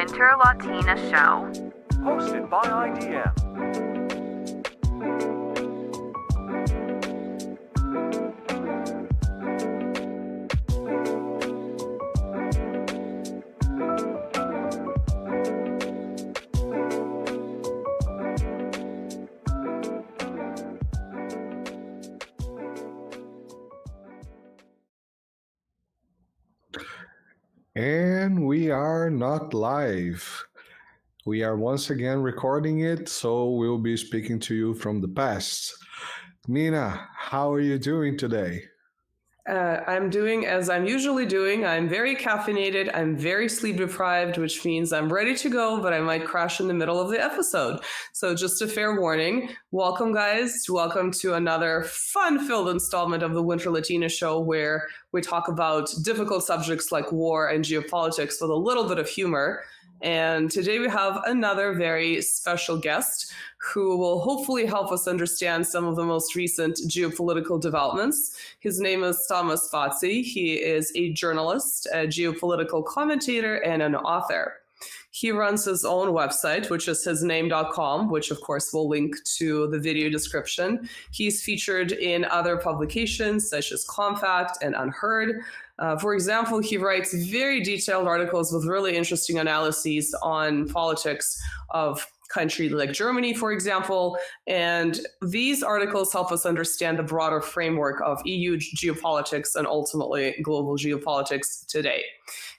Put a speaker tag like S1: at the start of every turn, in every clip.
S1: Winter Latina Show.
S2: Hosted by IDM.
S3: And we are not live. We are once again recording it, so we'll be speaking to you from the past. Nina, how are you doing today?
S4: I'm doing as I'm usually doing. I'm very caffeinated. I'm very sleep deprived, which means I'm ready to go, but I might crash in the middle of the episode. So just a fair warning. Welcome, guys. Welcome to another fun-filled installment of the Winter Latina Show, where we talk about difficult subjects like war and geopolitics with a little bit of humor. And today we have another very special guest who will hopefully help us understand some of the most recent geopolitical developments. His name is Thomas Fazi. He is a journalist, a geopolitical commentator, and an author. He runs his own website, which is hisname.com, which of course will link to the video description. He's featured in other publications such as Compact and Unheard. For example, he writes very detailed articles with really interesting analyses on politics of country like Germany, for example. And these articles help us understand the broader framework of EU geopolitics and ultimately global geopolitics today.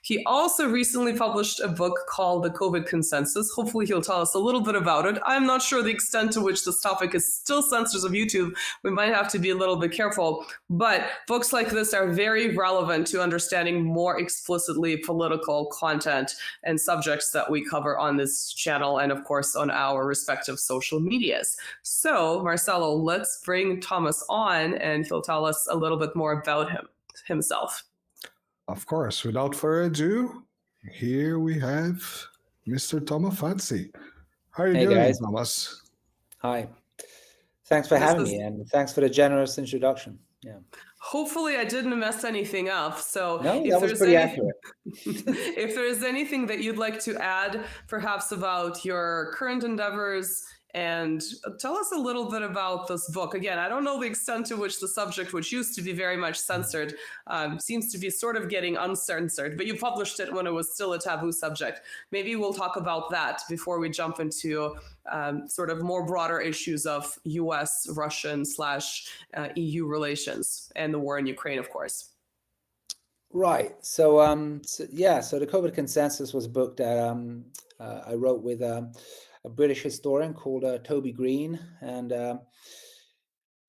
S4: He also recently published a book called The COVID Consensus. Hopefully he'll tell us a little bit about it. I'm not sure the extent to which this topic is still censored of YouTube. We might have to be a little bit careful. But books like this are very relevant to understanding more explicitly political content and subjects that we cover on this channel and, of course, on our respective social medias. So, Marcelo, let's bring Thomas on and he'll tell us a little bit more about himself.
S3: Of course, without further ado, here we have Mr. Thomas Fazi. How are you doing,
S5: guys.
S3: Thomas?
S5: Hi. Thanks for having me, and thanks for the generous introduction. Yeah.
S4: Hopefully I didn't mess anything up. So
S5: no, that was pretty accurate.
S4: If there is anything that you'd like to add, perhaps about your current endeavors, and tell us a little bit about this book. Again, I don't know the extent to which the subject, which used to be very much censored, seems to be sort of getting uncensored, but you published it when it was still a taboo subject. Maybe we'll talk about that before we jump into sort of more broader issues of US, Russian / EU relations and the war in Ukraine, of course.
S5: Right. So the COVID Consensus was a book that I wrote with a British historian called Toby Green, and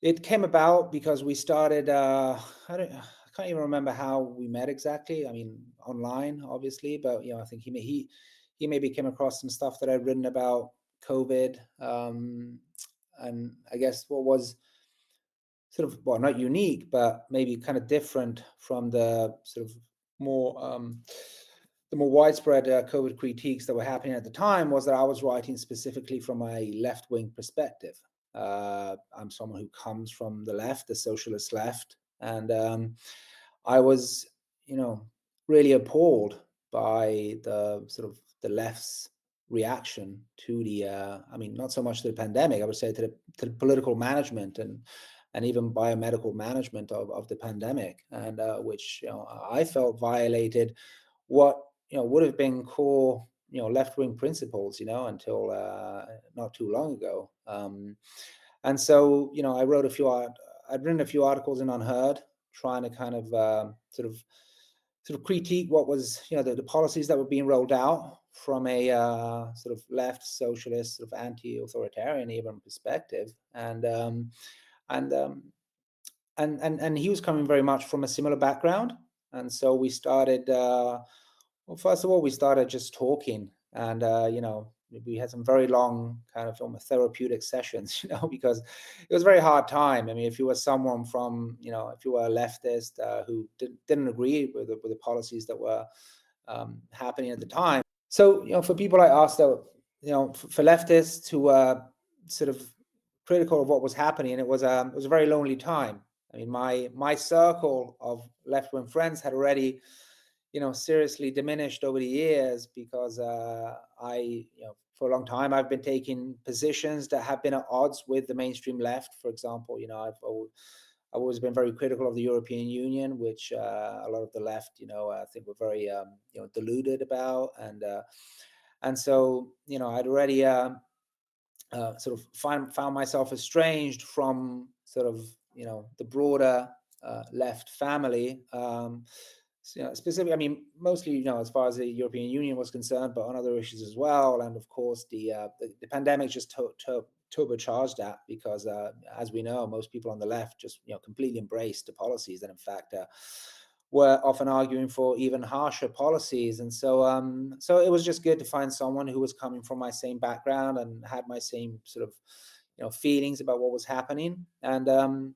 S5: it came about because we started. I can't even remember how we met exactly. I mean, online, obviously, but I think he maybe came across some stuff that I'd written about COVID, and I guess what was sort of not unique, but maybe kind of different from the sort of more the more widespread COVID critiques that were happening at the time was that I was writing specifically from a left-wing perspective. I'm someone who comes from the left, the socialist left, and I was, really appalled by the sort of the left's reaction to the, not so much to the pandemic, I would say to the political management and even biomedical management of the pandemic, and which I felt violated what would have been core left-wing principles until not too long ago, and so I'd written a few articles in Unheard trying to kind of sort of critique what was the policies that were being rolled out from a sort of left socialist, sort of anti-authoritarian even perspective, and he was coming very much from a similar background, and so we started. Well, first of all, we started just talking, and we had some very long kind of therapeutic sessions, because it was a very hard time. I mean, if you were someone from, if you were a leftist who didn't agree with the policies that were happening at the time. So, for people like us that, for leftists who were sort of critical of what was happening, it was a very lonely time. I mean, my circle of left-wing friends had already seriously diminished over the years because for a long time I've been taking positions that have been at odds with the mainstream left. For example, I've always been very critical of the European Union, which a lot of the left, I think were very deluded about, and so I'd already sort of found myself estranged from sort of the broader left family. Specifically, I mean, mostly, as far as the European Union was concerned, but on other issues as well. And of course, the pandemic just turbocharged that because, as we know, most people on the left just completely embraced the policies, and in fact, were often arguing for even harsher policies. And so, so it was just good to find someone who was coming from my same background and had my same sort of feelings about what was happening. And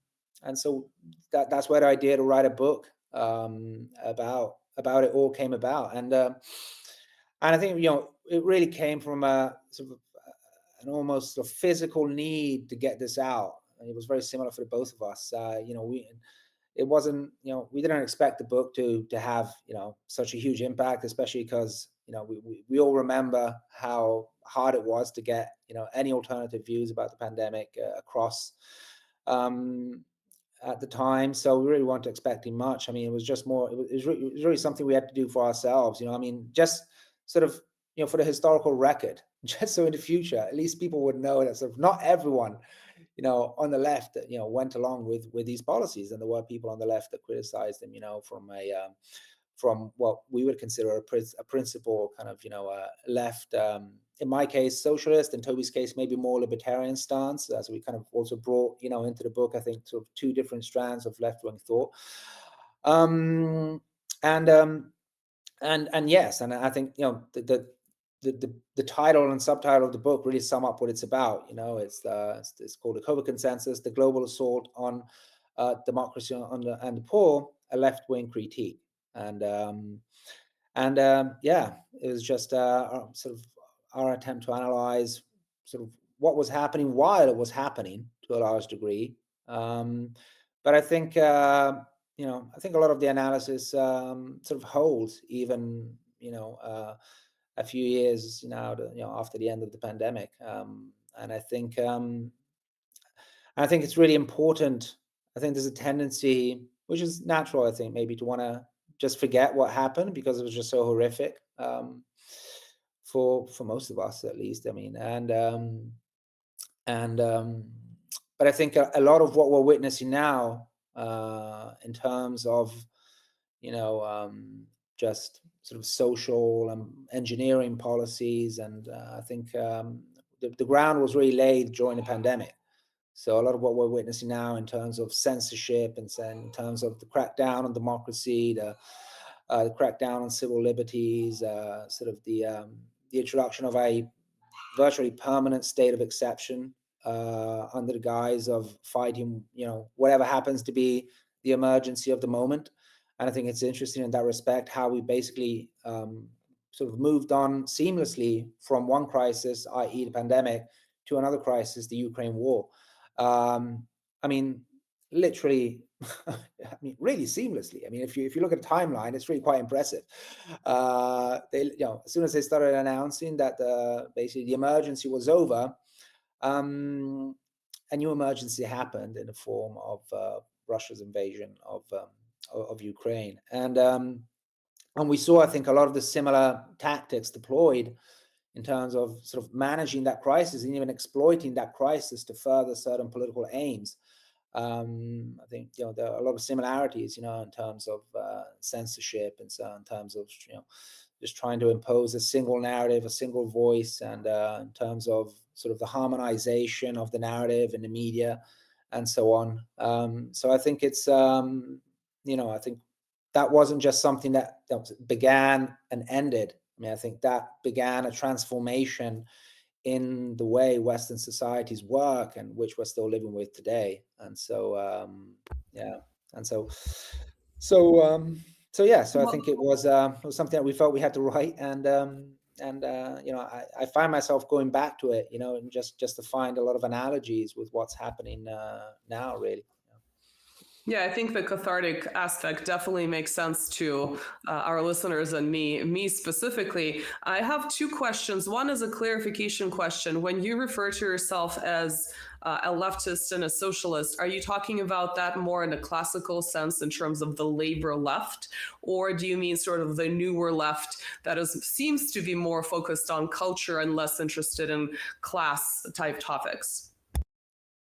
S5: so that's where the idea to write a book about it all came about. And I think it really came from a sort of an almost sort of physical need to get this out. And it was very similar for the both of us. It wasn't, we didn't expect the book to have such a huge impact, especially because we all remember how hard it was to get any alternative views about the pandemic across at the time. So we really weren't expecting much. I mean, it was just more, it was really something we had to do for ourselves. I mean, just sort of, for the historical record, just so in the future, at least people would know that sort of not everyone, on the left, went along with these policies. And there were people on the left that criticized them, from what we would consider a principal kind of, left, in my case, socialist, in Toby's case, maybe more libertarian stance. So we kind of also brought, into the book, I think, sort of two different strands of left-wing thought. And yes, and I think, the title and subtitle of the book really sum up what it's about. It's called The COVID Consensus, The Global Assault on Democracy and the Poor, a Left-Wing Critique. And yeah, it was just sort of our attempt to analyze sort of what was happening while it was happening to a large degree. But I think, I think a lot of the analysis sort of holds even, a few years now, after the end of the pandemic. And I think it's really important. I think there's a tendency, which is natural, I think, maybe to want to just forget what happened because it was just so horrific for most of us, at least. I mean, but I think a lot of what we're witnessing now, in terms of, just sort of social and engineering policies, and I think the ground was really laid during the pandemic. So a lot of what we're witnessing now in terms of censorship and in terms of the crackdown on democracy, the crackdown on civil liberties, sort of the introduction of a virtually permanent state of exception under the guise of fighting, whatever happens to be the emergency of the moment. And I think it's interesting in that respect how we basically sort of moved on seamlessly from one crisis, i.e. the pandemic, to another crisis, the Ukraine war. I mean, literally, really seamlessly. I mean, if you look at the timeline, it's really quite impressive. They, as soon as they started announcing that basically the emergency was over, a new emergency happened in the form of Russia's invasion of Ukraine, and we saw, I think, a lot of the similar tactics deployed in terms of sort of managing that crisis and even exploiting that crisis to further certain political aims. I think there are a lot of similarities, in terms of censorship, and so in terms of just trying to impose a single narrative, a single voice, and in terms of sort of the harmonization of the narrative in the media, and so on. So I think it's I think that wasn't just something that began and ended. I mean, I think that began a transformation in the way Western societies work, and which we're still living with today. And so, yeah, and so yeah. So I think it was something that we felt we had to write, and I find myself going back to it, and just to find a lot of analogies with what's happening now, really.
S4: Yeah, I think the cathartic aspect definitely makes sense to our listeners and me specifically. I have two questions. One is a clarification question. When you refer to yourself as a leftist and a socialist, are you talking about that more in a classical sense in terms of the labor left, or do you mean sort of the newer left that seems to be more focused on culture and less interested in class type topics?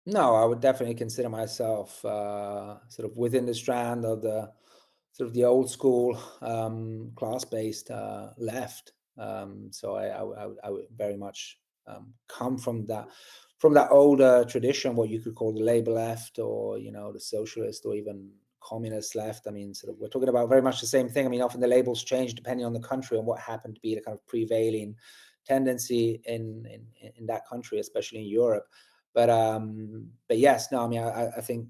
S5: No, I would definitely consider myself sort of within the strand of the sort of the old school class-based left. So I would very much come from that older tradition, what you could call the labor left, or the socialist or even communist left. I mean, sort of we're talking about very much the same thing. I mean, often the labels change depending on the country and what happened to be the kind of prevailing tendency in that country, especially in Europe. But yes, no, I mean, I think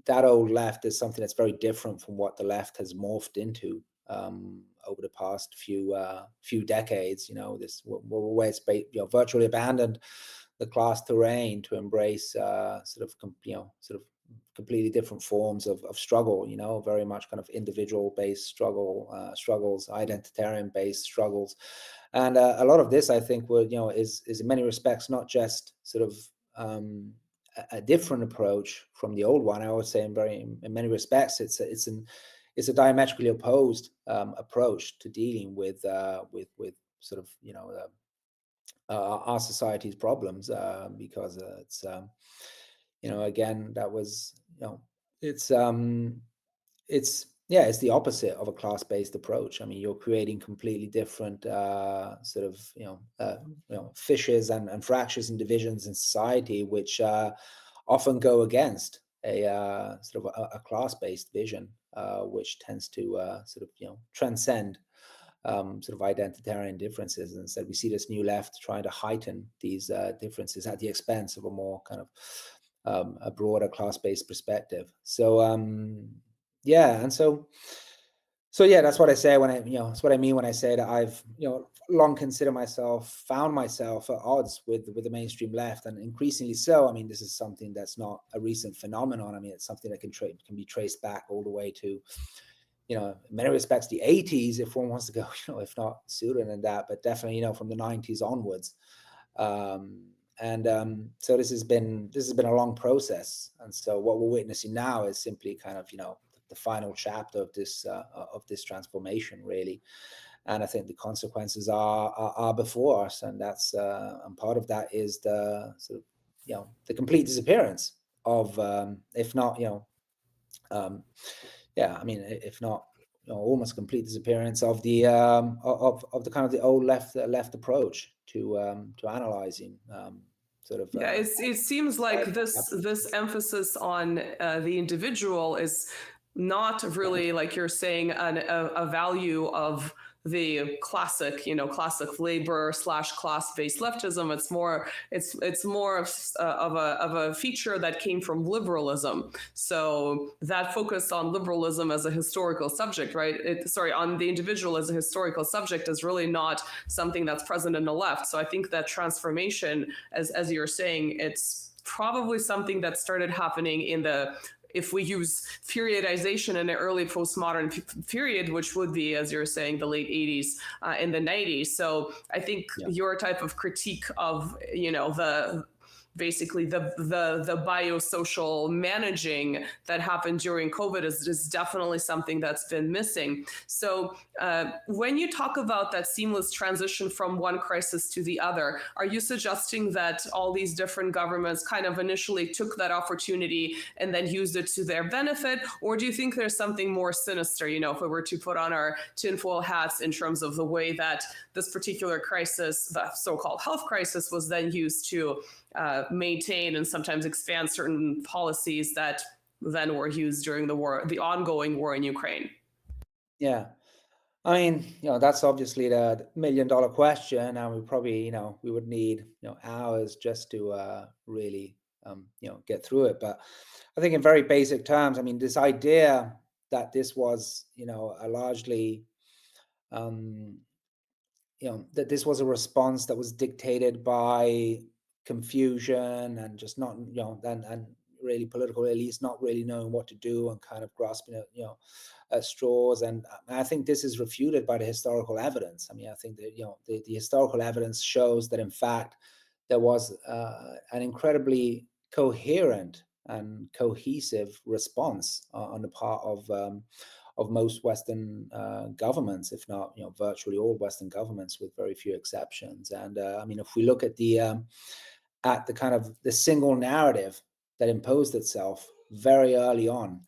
S5: that old left is something that's very different from what the left has morphed into over the past few decades. Where it's virtually abandoned the class terrain to embrace sort of completely different forms of struggle. Very much kind of individual-based struggles, identitarian-based struggles. And a lot of this, I think, is in many respects not just sort of a different approach from the old one. I would say in many respects, it's a diametrically opposed approach to dealing with sort of our society's problems, because it's again, that was it's the opposite of a class-based approach. I mean, you're creating completely different sort of fissures and fractures and divisions in society, which often go against a sort of a class-based vision, which tends to sort of transcend sort of identitarian differences. And instead, we see this new left trying to heighten these differences at the expense of a more kind of a broader class-based perspective. So yeah, and so yeah, that's what I say when that's what I mean when I say that I've long found myself at odds with the mainstream left, and increasingly so. I mean, this is something that's not a recent phenomenon. I mean, it's something that can be traced back all the way to in many respects the 80s, if one wants to go, if not sooner than that, but definitely from the 90s onwards. So this has been a long process, and so what we're witnessing now is simply kind of the final chapter of this transformation, really. And I think the consequences are before us, and that's and part of that is the sort of the complete disappearance of if not I mean, if not almost complete disappearance of the of the kind of the old left approach to analyzing sort of
S4: it seems like this emphasis on the individual is not really, like you're saying, a value of the classic labor / class-based leftism. It's more of a feature that came from liberalism. So that focus on liberalism as a historical subject, right? On the individual as a historical subject is really not something that's present in the left. So I think that transformation, as you're saying, it's probably something that started happening if we use periodization in the early postmodern period, which would be, as you're saying, the late 80s and the 90s. So I think your type of critique of, basically the biosocial managing that happened during COVID is definitely something that's been missing. So when you talk about that seamless transition from one crisis to the other, are you suggesting that all these different governments kind of initially took that opportunity and then used it to their benefit? Or do you think there's something more sinister, if we were to put on our tinfoil hats in terms of the way that this particular crisis, the so-called health crisis, was then used to maintain and sometimes expand certain policies that then were used during the ongoing war in Ukraine?
S5: Yeah, I mean, that's obviously the $1 million question, and we probably, we would need, hours just to really, get through it. But I think in very basic terms, I mean, this idea that this was, a largely, that this was a response that was dictated by confusion and just not, and really political elites not really knowing what to do and kind of grasping at, at straws. And I think this is refuted by the historical evidence. I mean, I think that, the historical evidence shows that, in fact, there was an incredibly coherent and cohesive response on the part of most Western governments, if not, virtually all Western governments, with very few exceptions. And I mean, if we look at the kind of the single narrative that imposed itself very early on,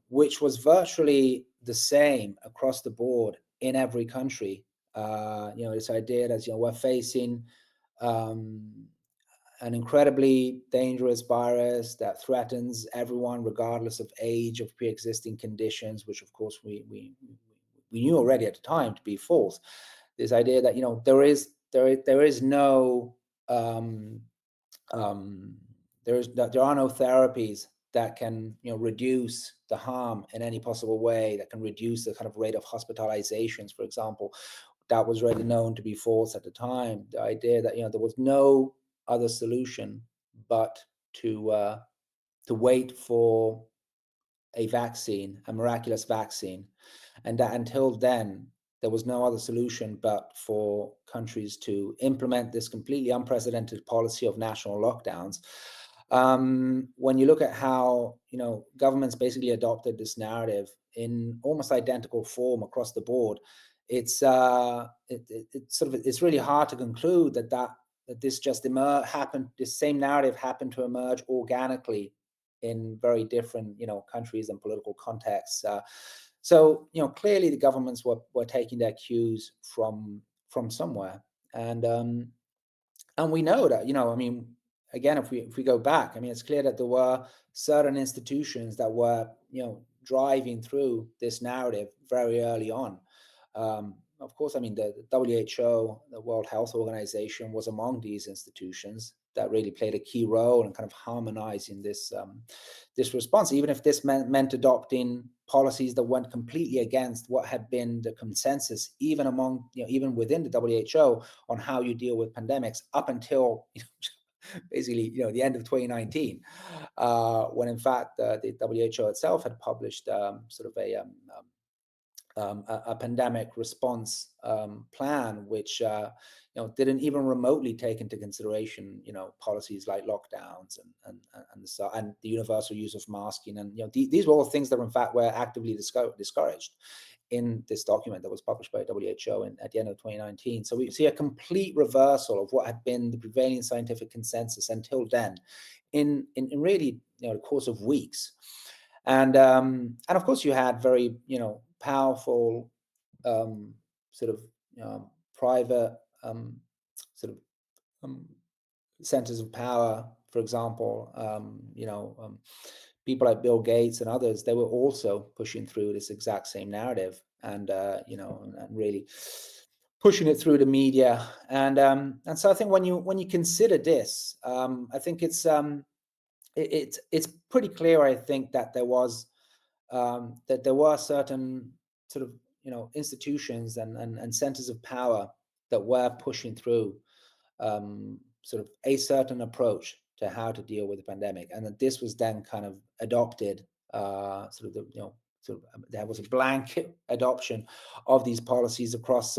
S5: which was virtually the same across the board in every country. This idea that, we're facing an incredibly dangerous virus that threatens everyone regardless of age, of pre-existing conditions, which of course we knew already at the time to be false. This idea that, there are no therapies that can, reduce the harm in any possible way, that can reduce the kind of rate of hospitalizations, for example. That was already known to be false at the time. The idea that, there was no other solution but to wait for a vaccine, a miraculous vaccine, and that until then there was no other solution but for countries to implement this completely unprecedented policy of national lockdowns. When you look at how, governments basically adopted this narrative in almost identical form across the board, it's really hard to conclude that this just happened. This same narrative happened to emerge organically in very different, countries and political contexts. So clearly the governments were taking their cues from somewhere, and we know that, I mean, again, if we go back, I mean, it's clear that there were certain institutions that were, driving through this narrative very early on. Of course, I mean, the WHO, the World Health Organization, was among these institutions that really played a key role in kind of harmonizing this response, even if this meant adopting policies that went completely against what had been the consensus, even among, even within the WHO, on how you deal with pandemics up until basically, the end of 2019, when in fact the WHO itself had published sort of a pandemic response plan, which didn't even remotely take into consideration policies like lockdowns and the universal use of masking, and these were all things that in fact were actively discouraged in this document that was published by WHO at the end of 2019. So we see a complete reversal of what had been the prevailing scientific consensus until then, in really the course of weeks, and of course you had very powerful sort of private centers of power, for example, people like Bill Gates and others. They were also pushing through this exact same narrative, and and really pushing it through the media, and so I think when you consider this, I think it's pretty clear, I think, that there was that there were certain sort of institutions and centers of power that were pushing through sort of a certain approach to how to deal with the pandemic, and that this was then kind of adopted, there was a blanket adoption of these policies across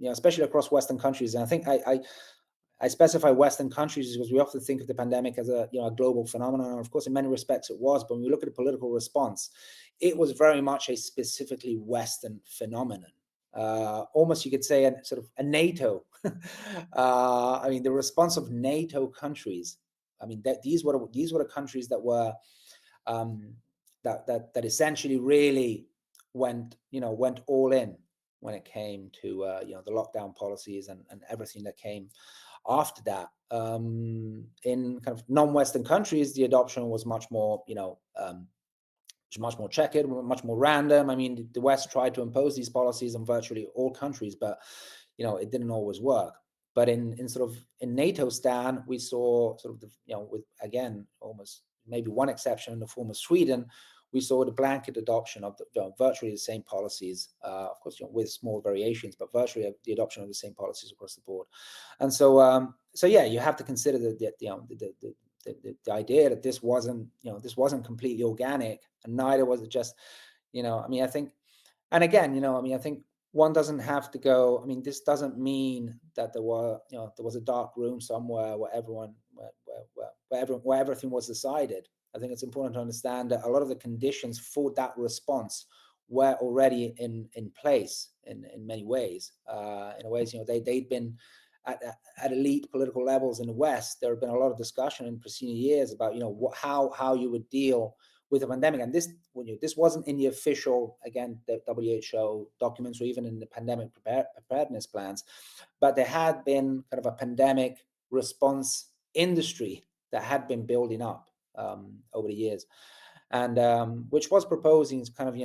S5: especially across Western countries. And I think I specify Western countries because we often think of the pandemic as a a global phenomenon, and of course in many respects it was, but when we look at the political response, it was very much a specifically Western phenomenon. Almost you could say a sort of a NATO. I mean, the response of NATO countries. I mean, that these were the countries that were that essentially really went all in when it came to the lockdown policies and everything that came after that. In kind of non-Western countries, the adoption was much more much more checkered, much more random. I mean, the West tried to impose these policies on virtually all countries, but it didn't always work. But in NATO stand, we saw sort of with, again, almost maybe one exception in the form of Sweden, we saw the blanket adoption of virtually the same policies, of course, with small variations, but virtually the adoption of the same policies across the board. And so, yeah, you have to consider the the idea that this wasn't completely organic, and neither was it just, I think, and again, I think one doesn't have to go. I mean, this doesn't mean that there was a dark room somewhere where where everything was decided. I think it's important to understand that a lot of the conditions for that response were already in place in many ways. In ways, they'd been at elite political levels in the West. There had been a lot of discussion in preceding years about how you would deal with a pandemic, and this wasn't in the official, again, the WHO documents or even in the pandemic preparedness plans, but there had been kind of a pandemic response industry that had been building up over the years, and which was proposing kind of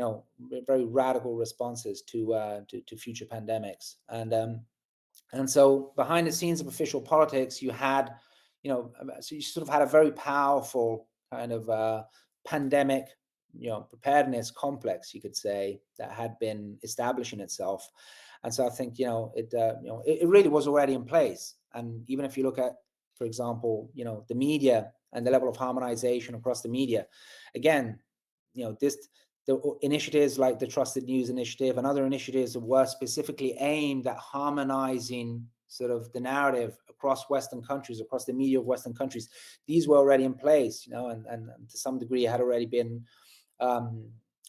S5: very radical responses to future pandemics, and so behind the scenes of official politics, you had so you sort of had a very powerful kind of pandemic preparedness complex, you could say, that had been establishing itself. And so I think it really was already in place. And even if you look at, for example, the media and the level of harmonization across the media, again, the initiatives like the Trusted News Initiative and other initiatives that were specifically aimed at harmonizing sort of the narrative across Western countries, across the media of Western countries, these were already in place, and to some degree had already been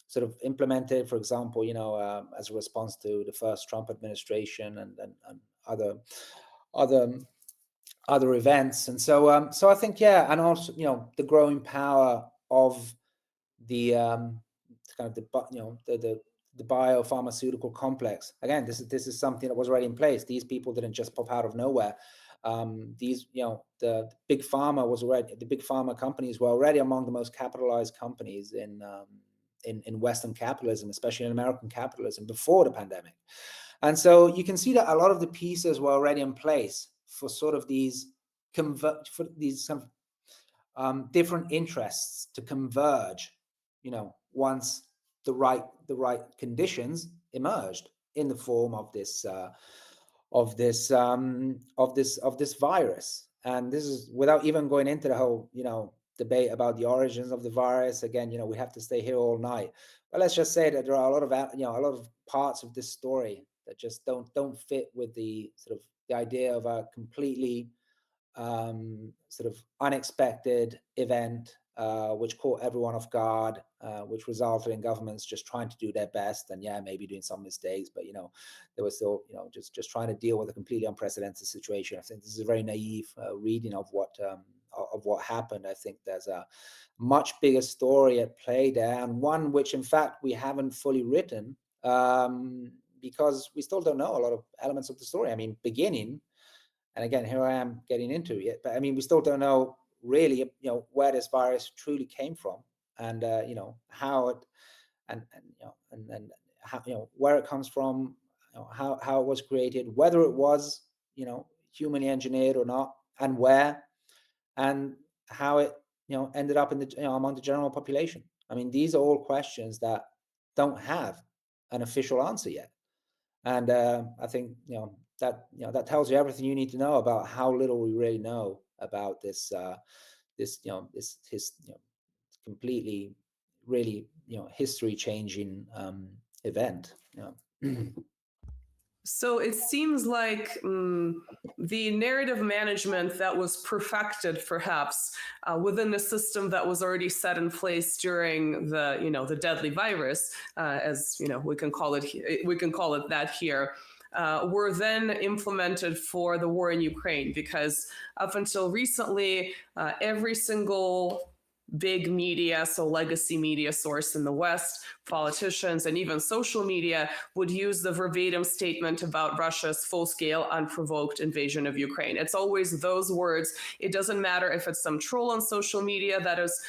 S5: sort of implemented, for example, as a response to the first Trump administration and other events. And so I think, yeah, and also, the growing power of the kind of the biopharmaceutical complex. Again, this is something that was already in place. These people didn't just pop out of nowhere. The big pharma companies were already among the most capitalized companies in Western capitalism, especially in American capitalism, before the pandemic. And so you can see that a lot of the pieces were already in place for sort of these different interests to converge, once the right conditions emerged in the form of this virus. And this is without even going into the whole debate about the origins of the virus. Again, we have to stay here all night. But let's just say that there are a lot of parts of this story that just don't fit with the sort of the idea of a completely sort of unexpected event, which caught everyone off guard, which resulted in governments just trying to do their best and maybe doing some mistakes, but they were still just trying to deal with a completely unprecedented situation. I think this is a very naive reading of what happened. I think there's a much bigger story at play there, and one which in fact we haven't fully written, because we still don't know a lot of elements of the story. I mean, beginning, and again, here I am getting into it, but I mean, we still don't know really, where this virus truly came from, and how it, and how, where it comes from, how it was created, whether it was, humanly engineered or not, and where, and how it, ended up in the, among the general population. I mean, these are all questions that don't have an official answer yet, and I think that tells you everything you need to know about how little we really know about this completely, really, history changing event.
S4: So it seems like the narrative management that was perfected, perhaps, within the system that was already set in place during the deadly virus, as we can call it that here, were then implemented for the war in Ukraine, because up until recently, every single big media, so legacy media source in the West, politicians, and even social media would use the verbatim statement about Russia's full-scale, unprovoked invasion of Ukraine. It's always those words. It doesn't matter if it's some troll on social media that is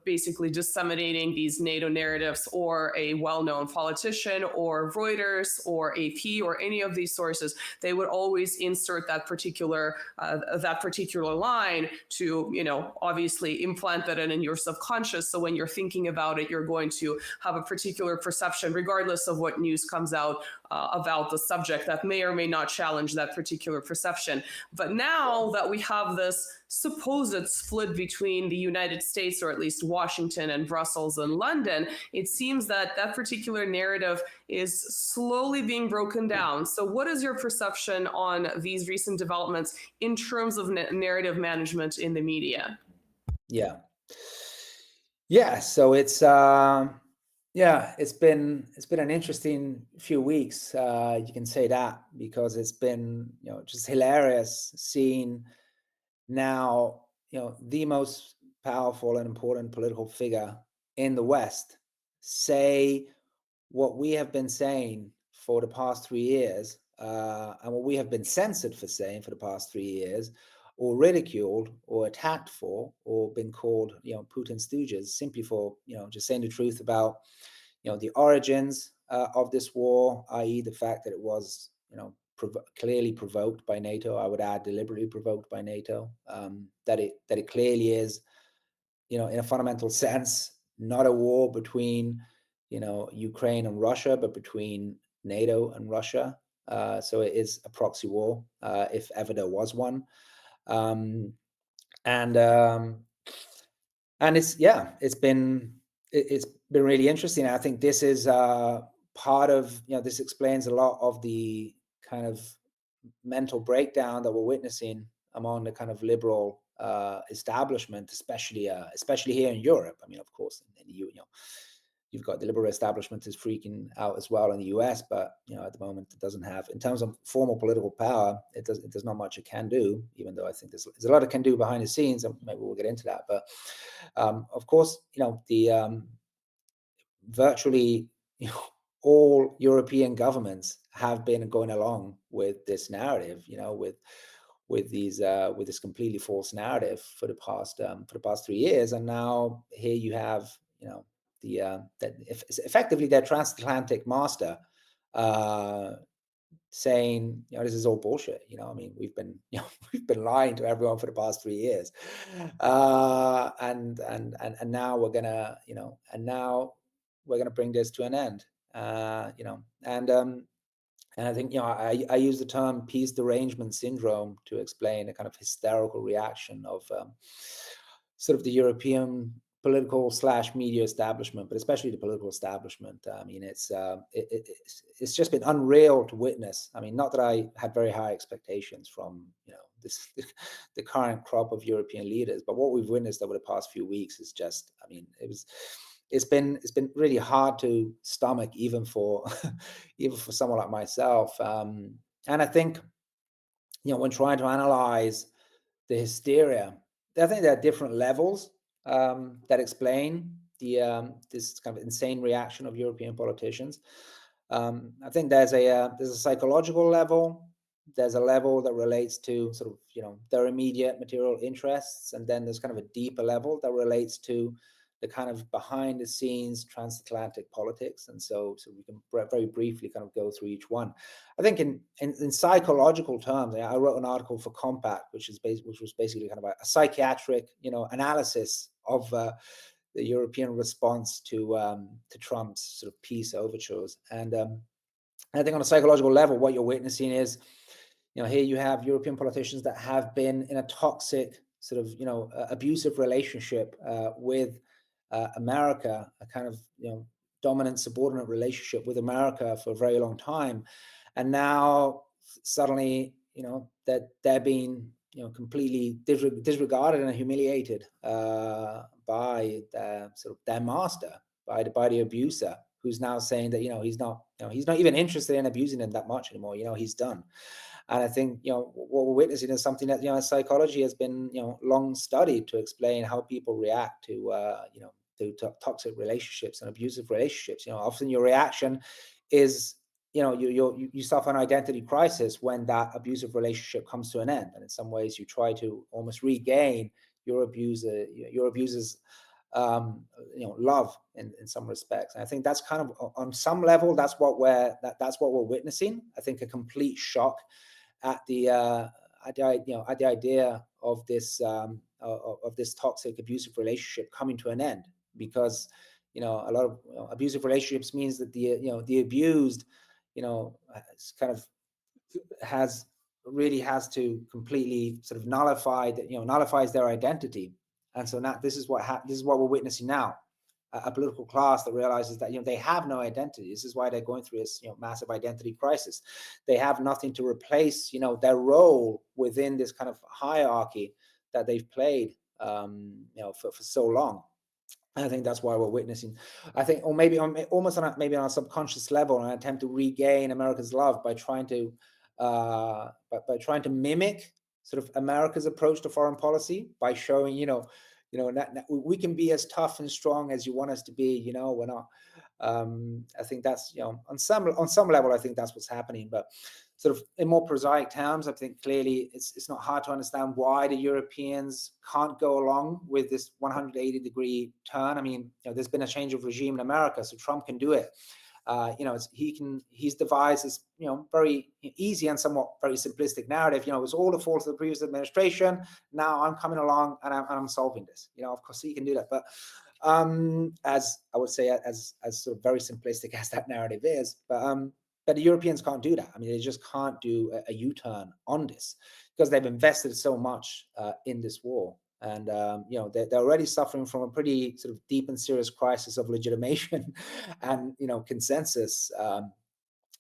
S4: basically disseminating these NATO narratives, or a well-known politician, or Reuters, or AP, or any of these sources. They would always insert that particular line to, obviously implant that in a in your subconscious. So when you're thinking about it, you're going to have a particular perception, regardless of what news comes out about the subject, that may or may not challenge that particular perception. But now that we have this supposed split between the United States, or at least Washington and Brussels and London, it seems that that particular narrative is slowly being broken down. So what is your perception on these recent developments in terms of narrative management in the media?
S5: Yeah, so it's it's been an interesting few weeks. You can say that, because it's been just hilarious seeing now the most powerful and important political figure in the West say what we have been saying for the past 3 years, and what we have been censored for saying for the past 3 years, or ridiculed or attacked for, or been called Putin stooges, simply for just saying the truth about the origins of this war, i.e. the fact that it was clearly provoked by NATO. I would add, deliberately provoked by NATO. That it clearly is in a fundamental sense not a war between Ukraine and Russia, but between NATO and Russia. So it is a proxy war, if ever there was one. And it's been really interesting. I think this is part of this explains a lot of the kind of mental breakdown that we're witnessing among the kind of liberal establishment, especially here in Europe. I mean, of course, in the you've got the liberal establishment is freaking out as well in the US, but at the moment it doesn't have, in terms of formal political power, there's not much it can do, even though I think there's a lot it can do behind the scenes, and maybe we'll get into that. But of course, the virtually all European governments have been going along with this narrative, with this completely false narrative for the past 3 years, and now here you have effectively their transatlantic master saying this is all bullshit. I mean, we've been lying to everyone for the past 3 years, and now we're gonna bring this to an end. And I think I use the term peace derangement syndrome to explain a kind of hysterical reaction of sort of the European political / media establishment, but especially the political establishment. I mean, it's just been unreal to witness. I mean, not that I had very high expectations from the current crop of European leaders, but what we've witnessed over the past few weeks is just, I mean, it's been really hard to stomach, even for someone like myself. And I think when trying to analyze the hysteria, I think there are different levels that explain this kind of insane reaction of European politicians. I think there's a psychological level. There's a level that relates to sort of their immediate material interests, and then there's kind of a deeper level that relates to the kind of behind the scenes transatlantic politics. And so we can very briefly kind of go through each one. I think in psychological terms, I wrote an article for Compact, which was basically kind of a psychiatric analysis of the European response to Trump's sort of peace overtures. And I think on a psychological level, what you're witnessing is here you have European politicians that have been in a toxic sort of abusive relationship with America, a kind of dominant subordinate relationship with America for a very long time, and now suddenly that they're being completely disregarded and humiliated by their master, by the abuser, who's now saying that he's not even interested in abusing them that much anymore. He's done. And I think what we're witnessing is something that psychology has been long studied to explain how people react to toxic relationships and abusive relationships. Often your reaction is you suffer an identity crisis when that abusive relationship comes to an end, and in some ways you try to almost regain your abuser's love in some respects. And I think that's kind of, on some level, that's what we're witnessing. I think a complete shock at the at the idea of this toxic, abusive relationship coming to an end, because a lot of abusive relationships means that the abused has to completely sort of nullifies their identity. And so now this is what we're witnessing now, a political class that realizes that they have no identity. This is why they're going through this massive identity crisis. They have nothing to replace their role within this kind of hierarchy that they've played for so long. And I think that's why we're witnessing, I think, or maybe almost on a subconscious level, an attempt to regain America's love by trying to mimic sort of America's approach to foreign policy, by showing, we can be as tough and strong as you want us to be. We're not. I think that's on some level, I think that's what's happening. But sort of in more prosaic terms, I think clearly it's not hard to understand why the Europeans can't go along with this 180-degree turn. I mean, there's been a change of regime in America, so Trump can do it. He's devised this, very easy and somewhat very simplistic narrative. It was all the fault of the previous administration. Now I'm coming along and I'm solving this. Of course he can do that, but as I would say, as sort of very simplistic as that narrative is, but the Europeans can't do that. I mean, they just can't do a U-turn on this, because they've invested so much in this war. And they're already suffering from a pretty sort of deep and serious crisis of legitimation and consensus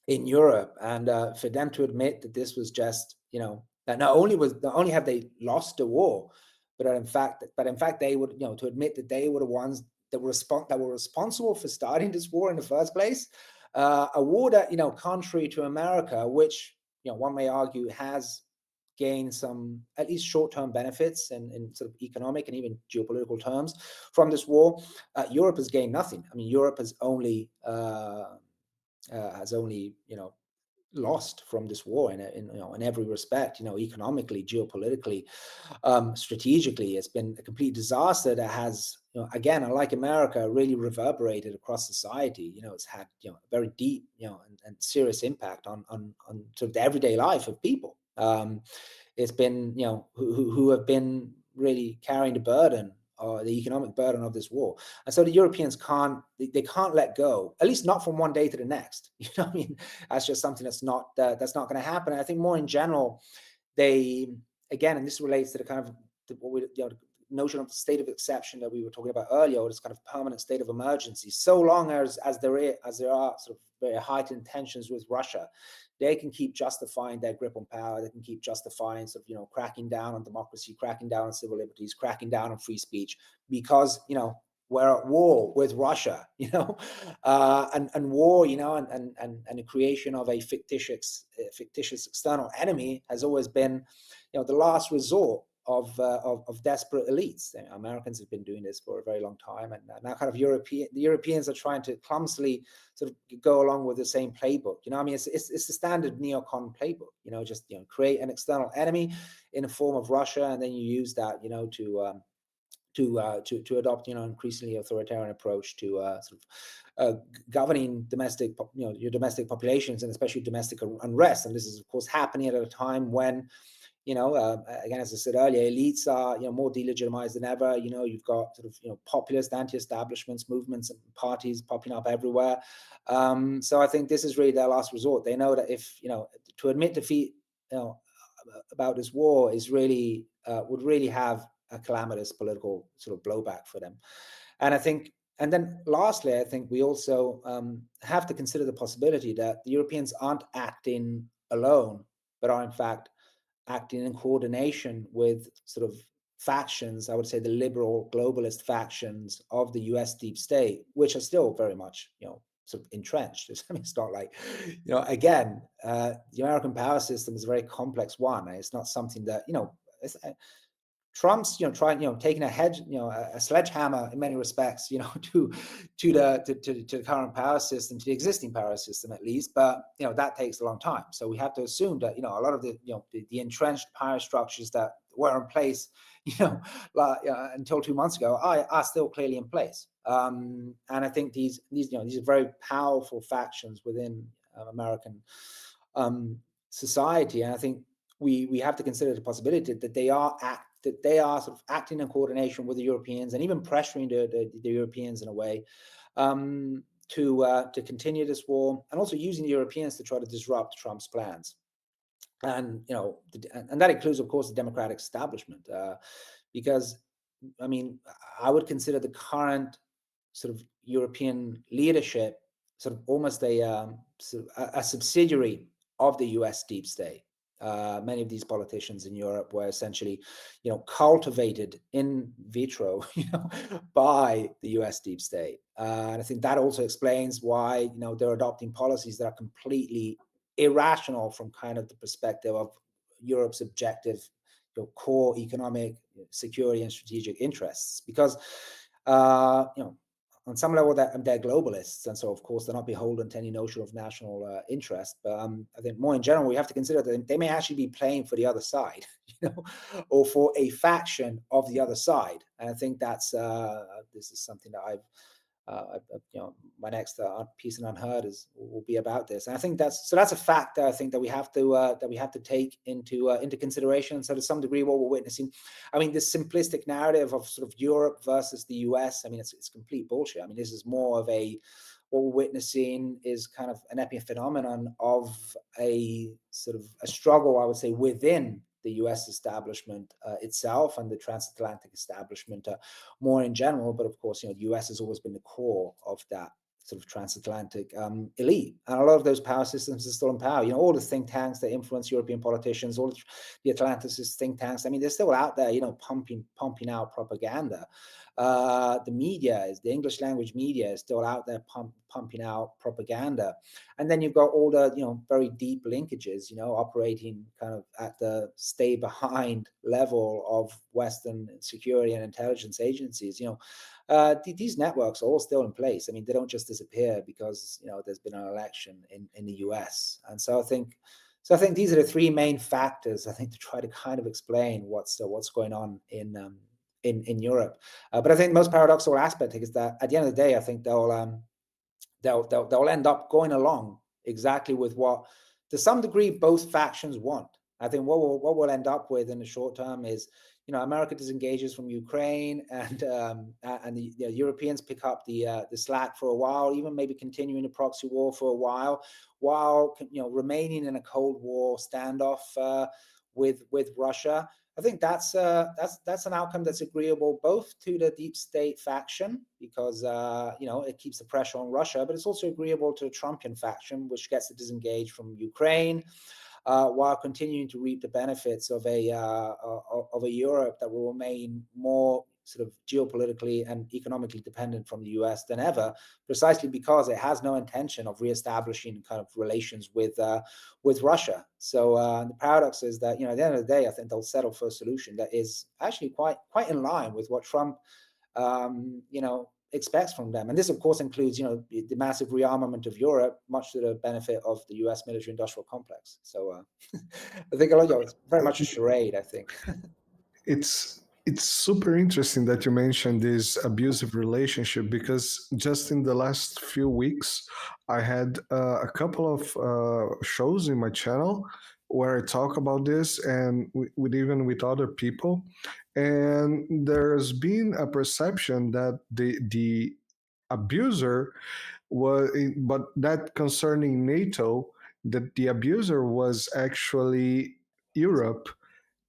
S5: in Europe. And for them to admit that this was just that not only have they lost the war, but in fact they would to admit that they were the ones that were responsible for starting this war in the first place, a war that contrary to America, which one may argue has gain some at least short-term benefits in sort of economic and even geopolitical terms from this war, Europe has gained nothing. I mean, Europe has only lost from this war in every respect. Economically, geopolitically, strategically, it's been a complete disaster that has again, unlike America, really reverberated across society. It's had a very deep and serious impact on sort of the everyday life of people. It's been who have been really carrying the burden, or the economic burden of this war. And so the Europeans can't let go, at least not from one day to the next. I mean, that's just something that's not going to happen. And I think more in general, they, again, and this relates to the kind of notion of the state of exception that we were talking about earlier, or this kind of permanent state of emergency. So long as there are sort of very heightened tensions with Russia, they can keep justifying their grip on power. They can keep justifying sort of cracking down on democracy, cracking down on civil liberties, cracking down on free speech, because we're at war with Russia, and war, and the creation of a fictitious external enemy has always been, the last resort of desperate elites. Americans have been doing this for a very long time, and now kind of the Europeans are trying to clumsily sort of go along with the same playbook. I mean, it's the standard neocon playbook. Just create an external enemy in the form of Russia, and then you use that to adopt increasingly authoritarian approach to sort of governing your domestic populations, and especially domestic unrest. And this is of course happening at a time when again, as I said earlier, elites are more delegitimized than ever. You've got sort of populist anti-establishments movements and parties popping up everywhere. So I think this is really their last resort. They know that if to admit defeat about this war is really would really have a calamitous political sort of blowback for them. And I think, and then lastly, I think we also have to consider the possibility that the Europeans aren't acting alone, but are in fact acting in coordination with sort of factions, I would say the liberal globalist factions of the US deep state, which are still very much, sort of entrenched. I mean, it's not like, again, the American power system is a very complex one. It's not something that, Trump's, taking a sledgehammer in many respects, to the current power system, to the existing power system at least, but that takes a long time. So we have to assume that a lot of the entrenched power structures that were in place, until 2 months ago are still clearly in place. And I think these are very powerful factions within American society, and I think we have to consider the possibility that they are sort of acting in coordination with the Europeans and even pressuring the Europeans in a way to continue this war, and also using the Europeans to try to disrupt Trump's plans. And and that includes, of course, the Democratic establishment, because I mean, I would consider the current sort of European leadership sort of almost a subsidiary of the U.S. deep state. Many of these politicians in Europe were essentially, cultivated in vitro, by the U.S. deep state, and I think that also explains why they're adopting policies that are completely irrational from kind of the perspective of Europe's objective, core economic security and strategic interests, because on some level they're globalists, and so of course they're not beholden to any notion of national interest. But I think more in general, we have to consider that they may actually be playing for the other side, or for a faction of the other side. And I think that's this is something that my next piece in Unheard will be about this. And I think that's a fact that I think that we have to take into consideration. So to some degree, what we're witnessing, I mean, this simplistic narrative of sort of Europe versus the US, I mean, it's complete bullshit. I mean, this is more of what we're witnessing is kind of an epiphenomenon of a sort of a struggle, I would say, within the US establishment itself and the transatlantic establishment more in general. But of course, the US has always been the core of that sort of transatlantic elite. And a lot of those power systems are still in power. All the think tanks that influence European politicians, all the Atlanticist think tanks, I mean, they're still out there, pumping out propaganda. The media, the English language media is still out there pumping out propaganda. And then you've got all the, very deep linkages, operating kind of at the stay behind level of Western security and intelligence agencies. These networks are all still in place. I mean, they don't just disappear because, there's been an election in the US. And so I think these are the three main factors, I think, to try to kind of explain what's going on in Europe. But I think the most paradoxical aspect is that at the end of the day, I think they'll end up going along exactly with what, to some degree, both factions want. I think what we'll end up with in the short term is, America disengages from Ukraine, and the Europeans pick up the slack for a while, even maybe continuing the proxy war for a while remaining in a Cold War standoff with Russia. I think that's an outcome that's agreeable both to the deep state faction, because it keeps the pressure on Russia, but it's also agreeable to the Trumpian faction, which gets to disengage from Ukraine, while continuing to reap the benefits of a Europe that will remain more sort of geopolitically and economically dependent from the US than ever, precisely because it has no intention of reestablishing kind of relations with Russia. So the paradox is that, at the end of the day, I think they'll settle for a solution that is actually quite in line with what Trump, expects from them. And this, of course, includes, the massive rearmament of Europe, much to the benefit of the US military-industrial complex. So I think it's very much a charade, I think.
S3: It's super interesting that you mentioned this abusive relationship, because just in the last few weeks, I had a couple of shows in my channel where I talk about this, and even with other people. And there's been a perception that the abuser was, but that concerning NATO, that the abuser was actually Europe,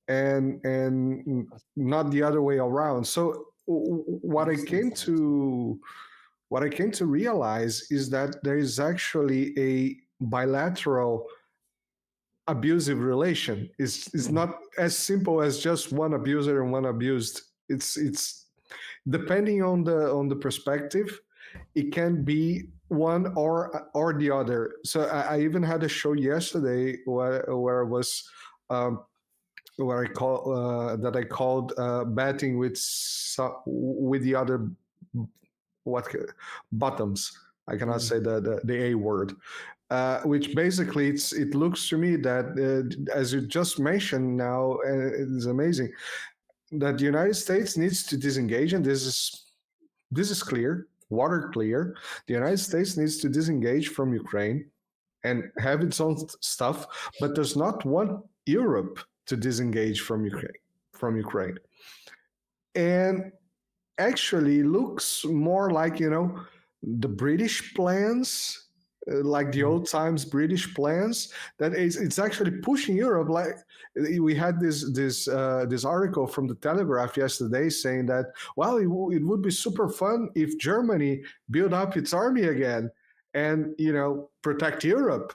S3: and not the other way around. So what I came to realize is that there is actually a bilateral abusive relation. It's not as simple as just one abuser and one abused. It's depending on the perspective, it can be one or the other. So I even had a show yesterday where I was where I called batting with the other bottoms. I cannot say the A word. Which basically it looks to me that as you just mentioned now, it's amazing that the United States needs to disengage, and this is clear, water clear. The United States needs to disengage from Ukraine and have its own stuff, but does not want Europe to disengage from Ukraine. And actually looks more like, the British plans, like the old times British plans, that it's actually pushing Europe. Like we had this article from the Telegraph yesterday saying that, well, it would be super fun if Germany built up its army again and protect Europe.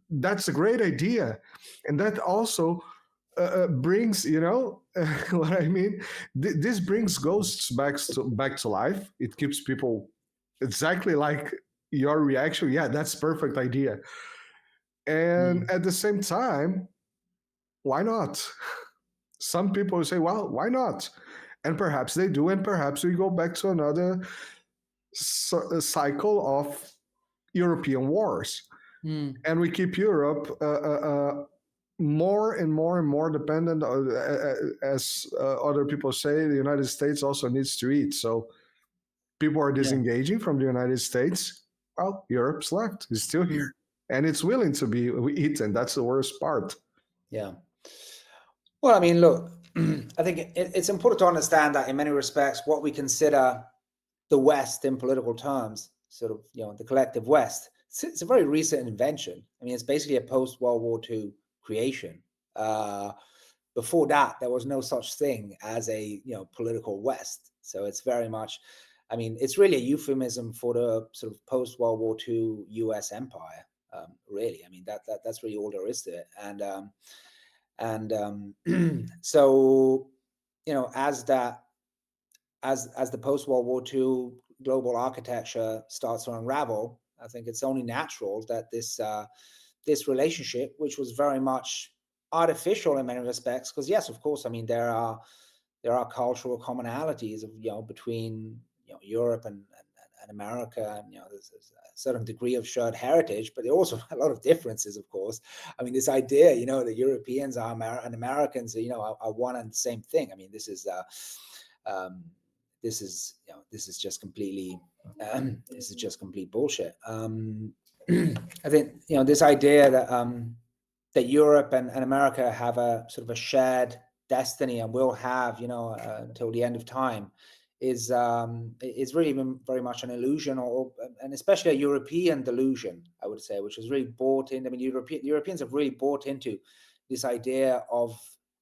S3: That's a great idea, and that also brings, what I mean. This brings ghosts back to life. It keeps people exactly like your reaction. Yeah, that's perfect idea. And at the same time, why not? Some people say, well, why not? And perhaps they do, and perhaps we go back to another cycle of European wars. And we keep Europe more and more and more dependent, as other people say, the United States also needs to eat. So people are disengaging from the United States. Well, Europe's left. It's still here. And it's willing to be eaten. That's the worst part.
S5: Yeah. Well, I mean, look, I think it's important to understand that in many respects, what we consider the West in political terms, sort of, the collective West, it's a very recent invention. I mean, it's basically a post-World War II creation. Before that, there was no such thing as a political West. So it's very much, I mean, it's really a euphemism for the sort of post-World War II U.S. empire. Really, I mean, that's really all there is to it. So as the post-World War II global architecture starts to unravel, I think it's only natural that this relationship, which was very much artificial in many respects, because yes, of course, I mean, there are cultural commonalities of between Europe and America, and there's a certain degree of shared heritage, but there are also a lot of differences, of course. I mean, this idea, the Europeans and Americans, are one and the same thing. I mean, this is just completely complete bullshit. I think this idea that Europe and America have a sort of a shared destiny and will have until the end of time is really very much an illusion, and especially a European delusion, I would say, which is really bought in. I mean, Europeans have really bought into this idea of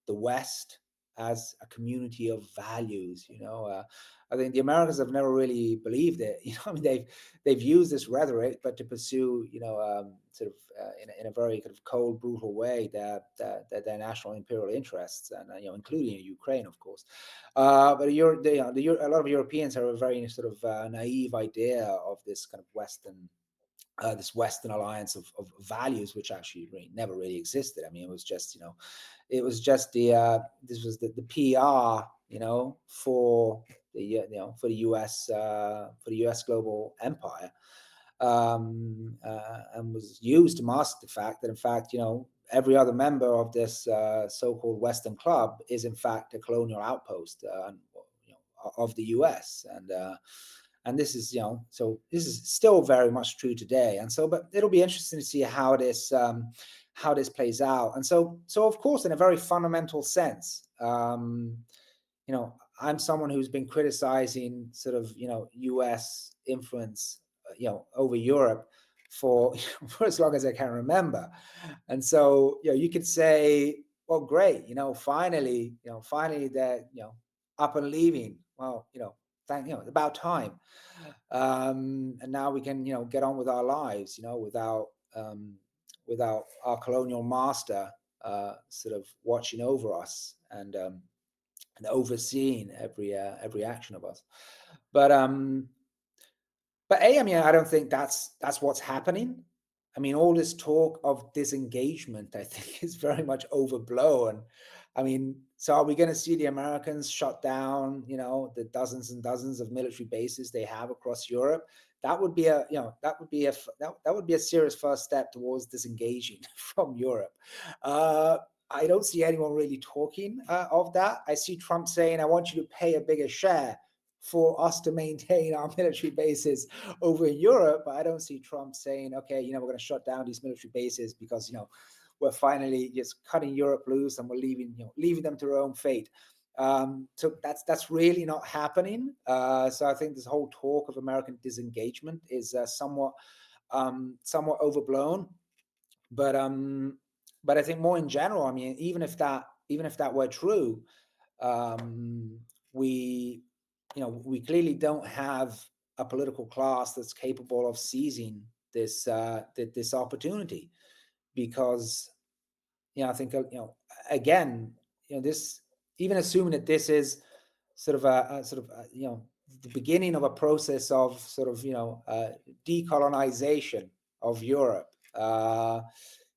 S5: the West as a community of values. I think the Americans have never really believed it. I mean, they've used this rhetoric, but to pursue, sort of in a very kind of cold, brutal way, their national imperial interests, and including Ukraine, of course. But a lot of Europeans have a very sort of naive idea of this kind of this Western alliance of values, which actually never really existed. I mean, it was just this was the PR, for the US global empire, and was used to mask the fact that, in fact, every other member of this so-called Western club is in fact a colonial outpost of the US, and this is so this is still very much true today. And so, but it'll be interesting to see how this plays out. And so of course, in a very fundamental sense, I'm someone who's been criticizing sort of US influence over Europe for as long as I can remember. And so you could say, well, great, finally they're up and leaving. Well, about time. And now we can get on with our lives, without our colonial master sort of watching over us and overseeing every action of us. But I mean, I don't think that's what's happening. I mean, all this talk of disengagement, I think, is very much overblown. I mean, so are we going to see the Americans shut down, the dozens and dozens of military bases they have across Europe? That would be a serious first step towards disengaging from Europe. I don't see anyone really talking of that. I see Trump saying, I want you to pay a bigger share for us to maintain our military bases over in Europe. But I don't see Trump saying, okay, we're going to shut down these military bases because, we're finally just cutting Europe loose and we're leaving them to their own fate. So that's really not happening. So I think this whole talk of American disengagement is somewhat overblown. But I think more in general, I mean, even if that were true, we clearly don't have a political class that's capable of seizing this opportunity, because I think again, this, even assuming that this is sort of the beginning of a process of sort of decolonization of Europe,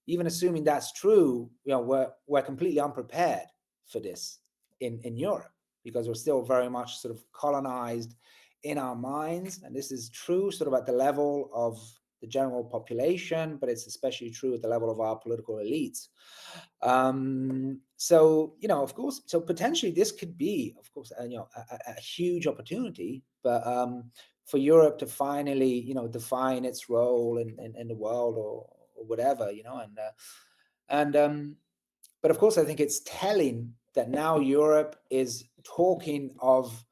S5: even assuming that's true, we're completely unprepared for this in Europe, because we're still very much sort of colonized in our minds. And this is true sort of at the level of the general population, but it's especially true at the level of our political elites. So, of course, so potentially this could be, of course, a huge opportunity, but for Europe to finally, define its role in the world or whatever, but of course, I think it's telling that now Europe is talking of,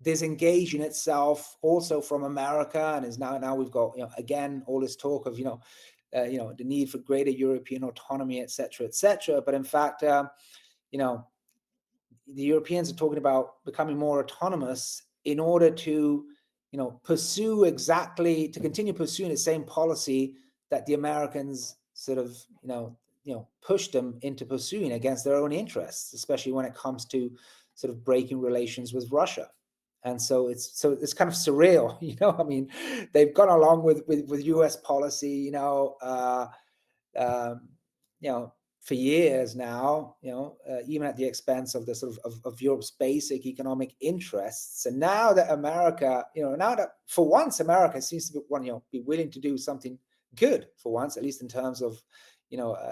S5: disengaging itself also from America, and is now we've got again all this talk of the need for greater European autonomy, etc., etc. But in fact, the Europeans are talking about becoming more autonomous in order to to continue pursuing the same policy that the Americans sort of pushed them into pursuing against their own interests, especially when it comes to sort of breaking relations with Russia. And so it's kind of surreal, I mean, they've gone along with US policy, for years now, even at the expense of the sort of Europe's basic economic interests. And now that America, now that for once America seems to be willing to do something good for once, at least in terms of,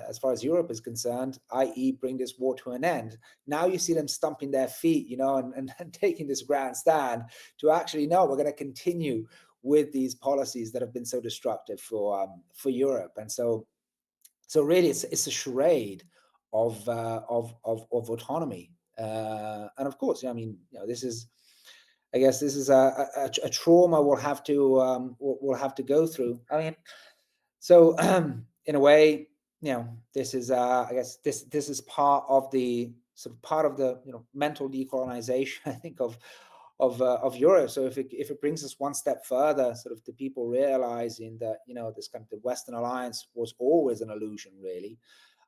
S5: as far as Europe is concerned, i.e. bring this war to an end. Now you see them stumping their feet, and taking this grand stand to actually, no, we're going to continue with these policies that have been so destructive for Europe. And so really it's a charade of autonomy. And of course, I mean, this is, I guess this is a trauma we'll have to go through. I mean, so in a way, this is I guess this is part of the mental decolonization, I think, of Europe. So if it brings us one step further, sort of to people realizing that this kind of the Western alliance was always an illusion, really,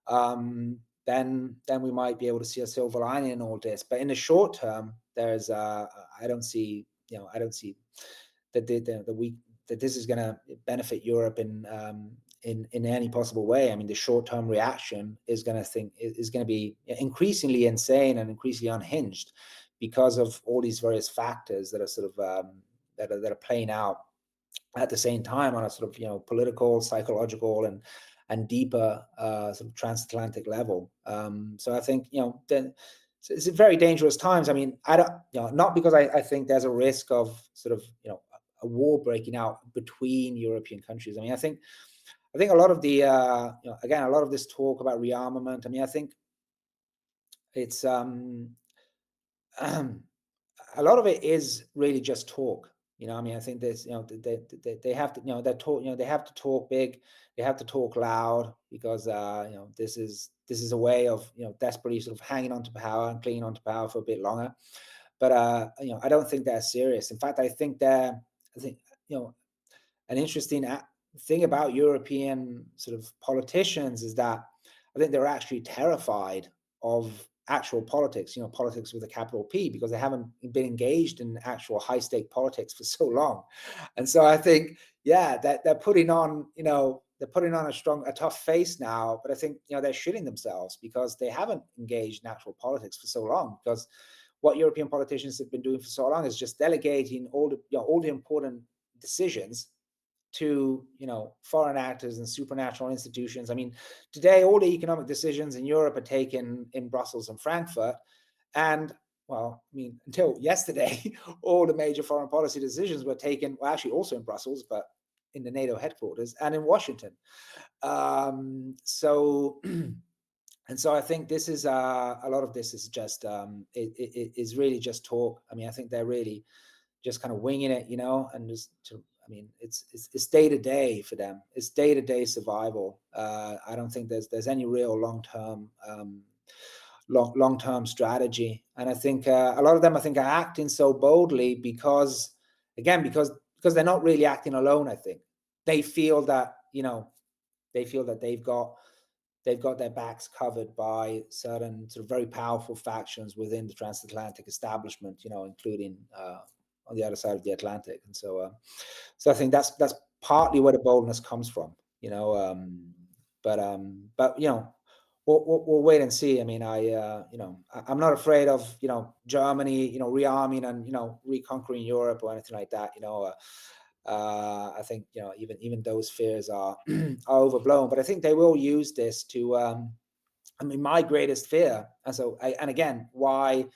S5: then we might be able to see a silver lining in all this. But in the short term, there's I don't see that that this is going to benefit Europe in any possible way. I mean, the short-term reaction is going to be increasingly insane and increasingly unhinged because of all these various factors that are sort of that are playing out at the same time on a sort of political, psychological, and deeper sort of transatlantic level. So I think it's very dangerous times. I mean, I don't not because I think there's a risk of sort of a war breaking out between European countries. I mean, I think a lot of the again, a lot of this talk about rearmament, I mean, I think it's a lot of it is really just talk. I mean, I think there's they have to they have to talk big, they have to talk loud, because this is a way of desperately sort of hanging on to power and clinging on to power for a bit longer. But I don't think they're serious. In fact, I think an interesting thing about European sort of politicians is that I think they're actually terrified of actual politics, politics with a capital P, because they haven't been engaged in actual high stake politics for so long. And so I think, that they're putting on, a tough face now, but I think, they're shitting themselves because they haven't engaged in actual politics for so long. Because what European politicians have been doing for so long is just delegating all the important decisions to foreign actors and supranational institutions. I mean, today all the economic decisions in Europe are taken in Brussels and Frankfurt, and well, I mean, until yesterday, all the major foreign policy decisions were taken, well, actually also in Brussels, but in the NATO headquarters and in Washington. So I think this is a lot of this is just it is really just talk. I mean, I think they're really just kind of winging it, and just I mean, it's day to day for them. It's day to day survival. I don't think there's any real long term strategy. And I think a lot of them, I think, are acting so boldly because they're not really acting alone. I think they feel that they've got their backs covered by certain sort of very powerful factions within the transatlantic establishment, including on the other side of the Atlantic. And so I think that's partly where the boldness comes from, but we'll wait and see. I mean, I'm not afraid of, Germany, rearming and, reconquering Europe or anything like that. I think, even those fears are overblown, but I think they will use this to, I mean, my greatest fear. And again, why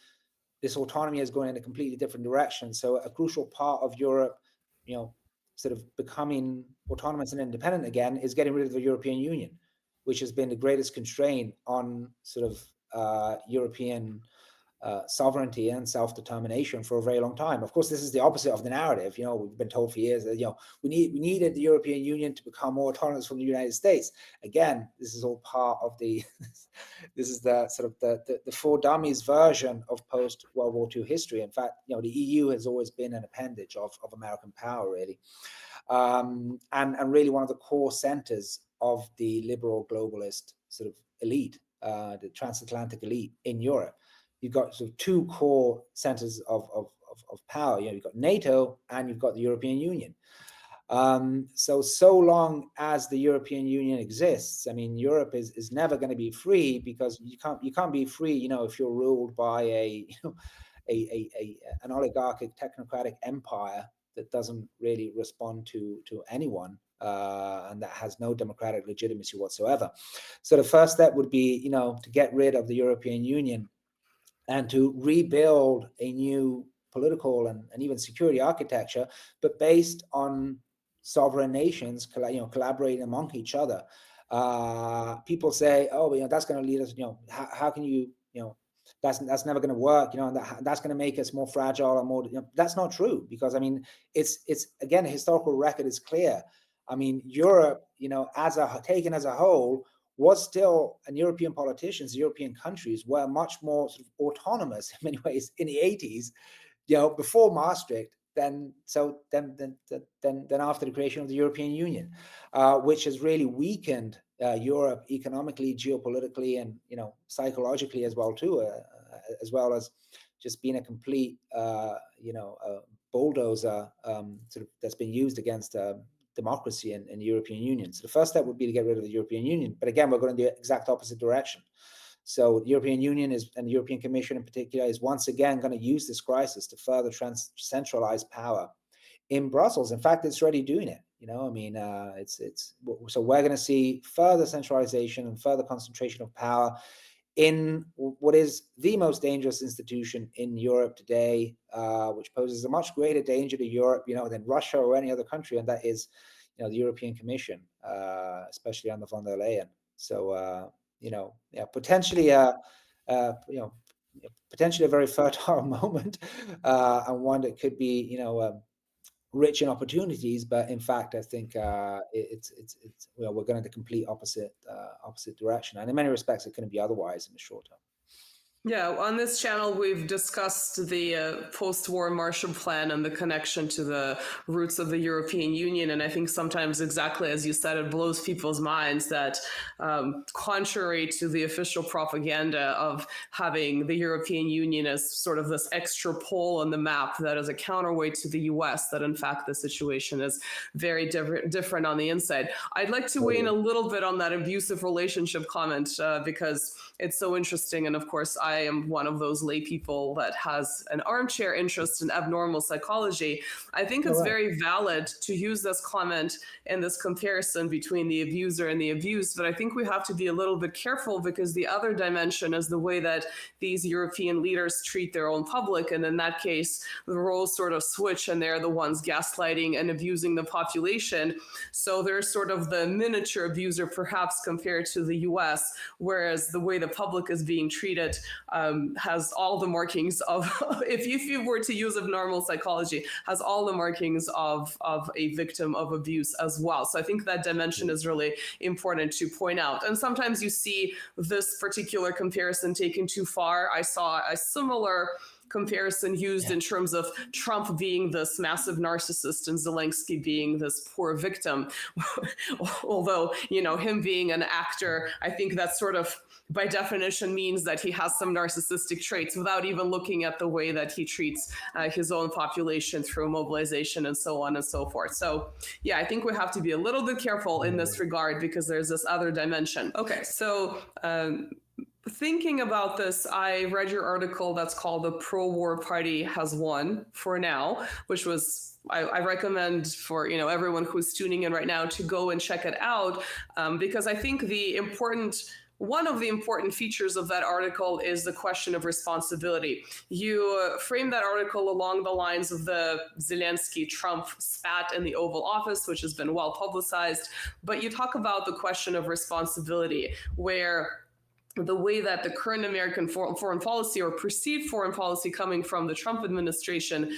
S5: this autonomy is going in a completely different direction. So a crucial part of Europe, sort of becoming autonomous and independent again, is getting rid of the European Union, which has been the greatest constraint on sort of European sovereignty and self-determination for a very long time. Of course, this is the opposite of the narrative. We've been told for years that we needed the European Union to become more autonomous from the United States. Again, this is all part of the this is the sort of the for dummies version of post World War II history. In fact, the EU has always been an appendage of American power, really, and really one of the core centers of the liberal globalist sort of elite, the transatlantic elite in Europe. You've got sort of two core centers of power. You've got NATO and you've got the European Union. So long as the European Union exists, I mean, Europe is never going to be free, because you can't be free, if you're ruled by an oligarchic technocratic empire that doesn't really respond to anyone, and that has no democratic legitimacy whatsoever. So the first step would be, to get rid of the European Union and to rebuild a new political and even security architecture, but based on sovereign nations, collaborating among each other. People say, oh, that's going to lead us, how can you, that's never going to work, and that's going to make us more fragile or more, that's not true, because I mean, it's again, the historical record is clear. I mean, Europe, taken as a whole, was still, and European politicians, European countries were much more sort of autonomous in many ways in the 80s, before Maastricht, than after the creation of the European Union, which has really weakened Europe economically, geopolitically, and psychologically as well too, as well as just being a complete bulldozer sort of that's been used against democracy in the European Union. So the first step would be to get rid of the European Union. But again, we're going to do the exact opposite direction. So the European Union and the European Commission in particular is once again going to use this crisis to further centralize power in Brussels. In fact, it's already doing it. So we're going to see further centralization and further concentration of power in what is the most dangerous institution in Europe today, which poses a much greater danger to Europe, than Russia or any other country, and that is, the European Commission, especially under von der Leyen. So, potentially a very fertile moment, and one that could be, rich in opportunities, but in fact, I think we're going in the complete opposite direction, and in many respects, it couldn't be otherwise in the short term.
S4: Yeah, on this channel, we've discussed the post-war Marshall Plan and the connection to the roots of the European Union. And I think sometimes, exactly as you said, it blows people's minds that contrary to the official propaganda of having the European Union as sort of this extra pole on the map that is a counterweight to the US, that in fact the situation is very different on the inside. I'd like to weigh in a little bit on that abusive relationship comment, because it's so interesting. And of course, I am one of those lay people that has an armchair interest in abnormal psychology. I think it's very valid to use this comment and this comparison between the abuser and the abused, but I think we have to be a little bit careful, because the other dimension is the way that these European leaders treat their own public. And in that case, the roles sort of switch, and they're the ones gaslighting and abusing the population. So there's sort of the miniature abuser, perhaps, compared to the US, whereas the way the public is being treated has all the markings of, if you were to use abnormal psychology, has all the markings of a victim of abuse as well. So I think that dimension is really important to point out. And sometimes you see this particular comparison taken too far. I saw a similar comparison used in terms of Trump being this massive narcissist and Zelensky being this poor victim. Although, him being an actor, I think that sort of by definition means that he has some narcissistic traits, without even looking at the way that he treats his own population through mobilization and so on and so forth. So yeah, I think we have to be a little bit careful in this regard, because there's this other dimension. Okay, so thinking about this, I read your article that's called "The Pro-War Party Has Won for Now," which was, I recommend for everyone who's tuning in right now to go and check it out, because I think one of the important features of that article is the question of responsibility. You frame that article along the lines of the Zelensky-Trump spat in the Oval Office, which has been well publicized, but you talk about the question of responsibility, where the way that the current American foreign policy, or perceived foreign policy coming from the Trump administration,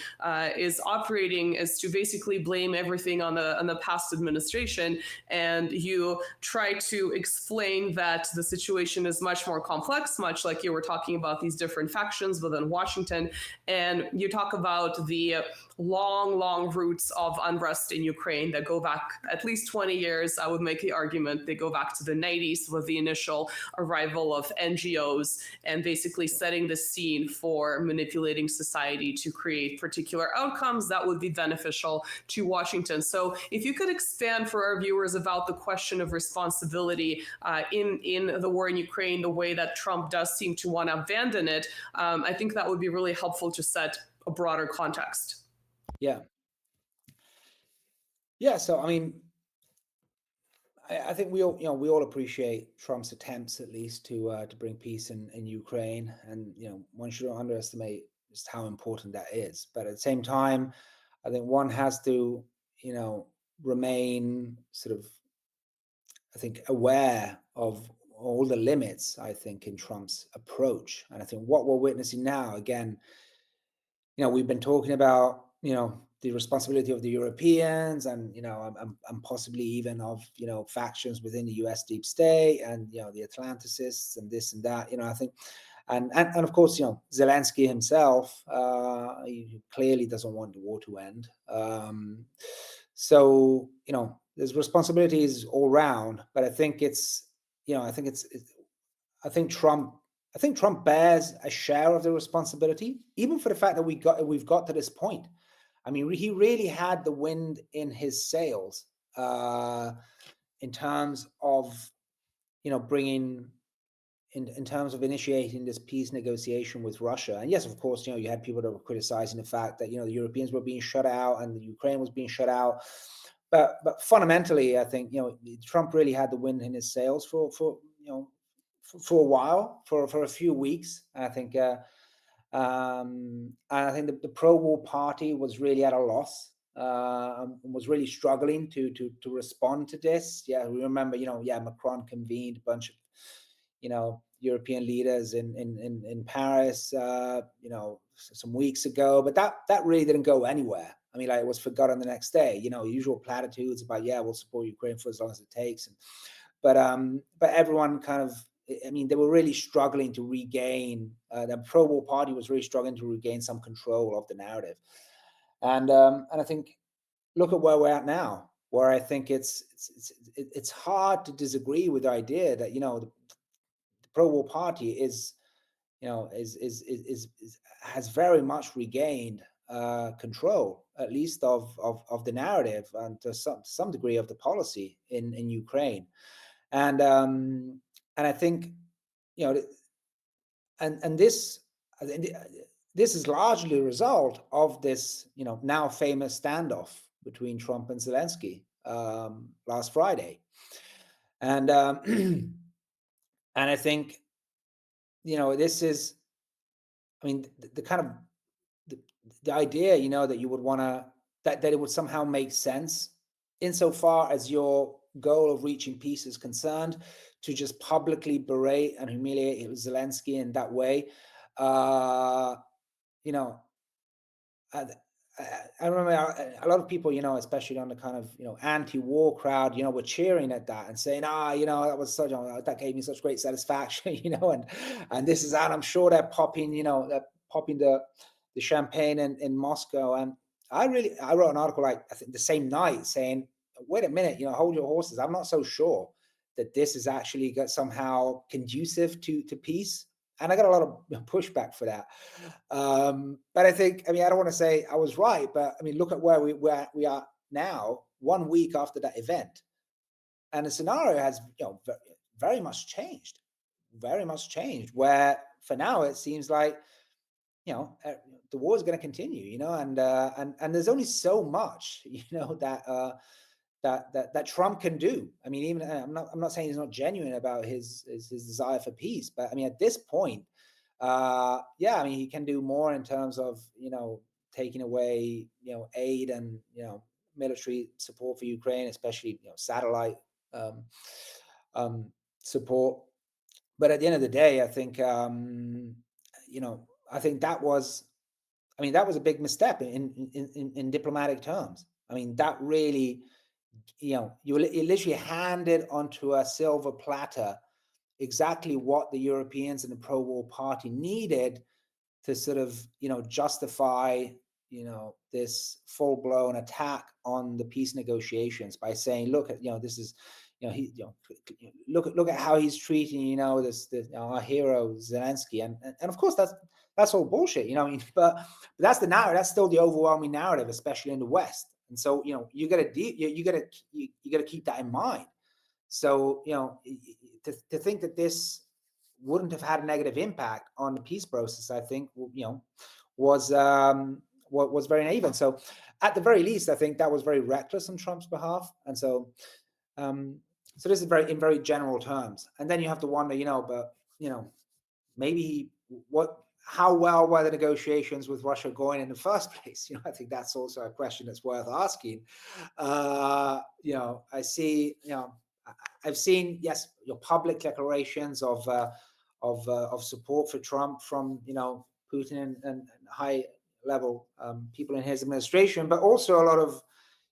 S4: is operating is to basically blame everything on the past administration. And you try to explain that the situation is much more complex, much like you were talking about these different factions within Washington. And you talk about the long roots of unrest in Ukraine that go back at least 20 years. I would make the argument they go back to the 90s with the initial arrival of NGOs and basically setting the scene for manipulating society to create particular outcomes that would be beneficial to Washington. So if you could expand for our viewers about the question of responsibility in the war in Ukraine, the way that Trump does seem to want to abandon it, I think that would be really helpful to set a broader context.
S5: Yeah. So I mean, I think we all appreciate Trump's attempts, at least, to bring peace in Ukraine, and one shouldn't underestimate just how important that is. But at the same time, I think one has to remain sort of, I think, aware of all the limits, I think, in Trump's approach. And I think what we're witnessing now, again, we've been talking about the responsibility of the Europeans, and and possibly even of factions within the US deep state, and the Atlanticists and this and that. I think, and of course Zelensky himself, he clearly doesn't want the war to end. So there's responsibilities all round, but I think I think Trump bears a share of the responsibility, even for the fact that we've got to this point. I mean, he really had the wind in his sails in terms of bringing in terms of initiating this peace negotiation with Russia. And yes, of course, you had people that were criticizing the fact that the Europeans were being shut out and the Ukraine was being shut out. But fundamentally, I think Trump really had the wind in his sails for a while, for a few weeks. And I think the pro-war party was really at a loss, was really struggling to respond to this. Yeah, we remember, Macron convened a bunch of, European leaders in Paris, some weeks ago, but that really didn't go anywhere. I mean, it was forgotten the next day. Usual platitudes about we'll support Ukraine for as long as it takes, but everyone kind of. I mean, they were really struggling to regain. The pro-war party was really struggling to regain some control of the narrative, and I think, look at where we're at now, where I think it's hard to disagree with the idea that the pro-war party has very much regained control, at least of the narrative, and to some degree of the policy in Ukraine, and I think you know, and this is largely a result of this, you know, now famous standoff between Trump and Zelensky last Friday, and and I think, you know, this is, I mean, the kind of the idea, you know, that you would want to, that it would somehow make sense insofar as your goal of reaching peace is concerned, to just publicly berate and humiliate Zelensky in that way. You know, I remember a lot of people, you know, especially on the kind of, you know, anti-war crowd, you know, were cheering at that and saying, you know, that was such, that gave me such great satisfaction, you know, and this is, and I'm sure they're popping, you know, they're popping the champagne in Moscow. And I wrote an article, like, I think the same night, saying, wait a minute, you know, hold your horses. I'm not so sure that this is actually somehow conducive to peace. And I got a lot of pushback for that. But I think, I mean, I don't want to say I was right, but I mean, look at where we are now, 1 week after that event. And the scenario has, you know, very much changed, where for now it seems like, you know, the war is going to continue, you know, and there's only so much, you know, that Trump can do. I mean, even I'm not saying he's not genuine about his desire for peace, but I mean, at this point, yeah, I mean, he can do more in terms of, you know, taking away, you know, aid and, you know, military support for Ukraine, especially, you know, satellite support. But at the end of the day, I think, you know, I think that was a big misstep in diplomatic terms. I mean, that really, you know, you literally handed onto a silver platter exactly what the Europeans and the pro-war party needed to sort of, you know, justify, you know, this full-blown attack on the peace negotiations by saying, look at, you know, this is, you know, he, you know, look at how he's treating, you know, this our hero Zelensky, and of course that's all bullshit, you know. I mean, but that's the narrative. That's still the overwhelming narrative, especially in the West. And so, you know, you got to keep that in mind. So, you know, to think that this wouldn't have had a negative impact on the peace process, I think, you know, was very naive. And so, at the very least, I think that was very reckless on Trump's behalf. And so, so this is in very general terms. And then you have to wonder, you know, but, you know, maybe how well were the negotiations with Russia going in the first place? You know, I think that's also a question that's worth asking. You know, I see, you know, I've seen, yes, your public declarations of support for Trump from, you know, Putin and high level people in his administration, but also a lot of,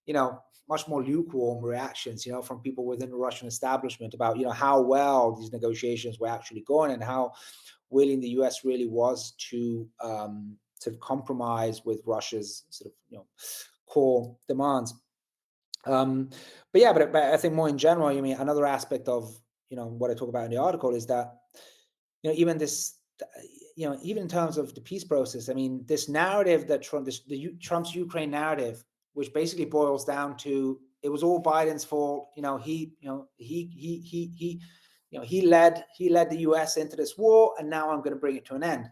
S5: you know, much more lukewarm reactions, you know, from people within the Russian establishment about, you know, how well these negotiations were actually going and how willing the US really was to sort of compromise with Russia's sort of, you know, core demands. But yeah, but I think more in general, I mean, another aspect of, you know, what I talk about in the article is that, you know, even this, you know, even in terms of the peace process, I mean, this narrative that Trump's Ukraine narrative, which basically boils down to it was all Biden's fault. You know, he led the US into this war, and now I'm going to bring it to an end.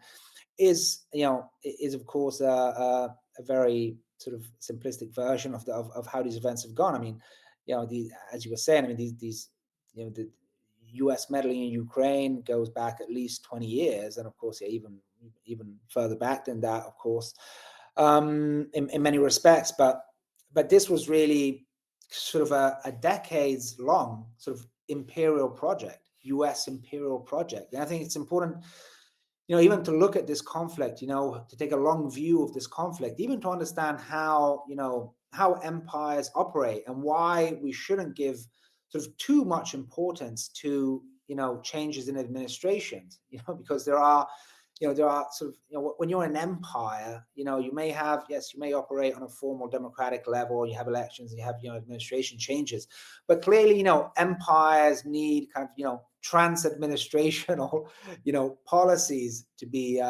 S5: Is of course a very sort of simplistic version of how these events have gone. I mean, you know, as you were saying, I mean, these you know, the US meddling in Ukraine goes back at least 20 years, and of course, yeah, even further back than that, of course, in many respects. But this was really sort of a decades-long sort of imperial project, US imperial project. And I think it's important, you know, even to look at this conflict, you know, to take a long view of this conflict, even to understand how, you know, how empires operate and why we shouldn't give sort of too much importance to, you know, changes in administrations, you know, because there are sort of, you know, when you're an empire, you know, you may operate on a formal democratic level, you have elections, and you have, you know, administration changes, but clearly, you know, empires need kind of, you know, trans-administrational, you know, policies to be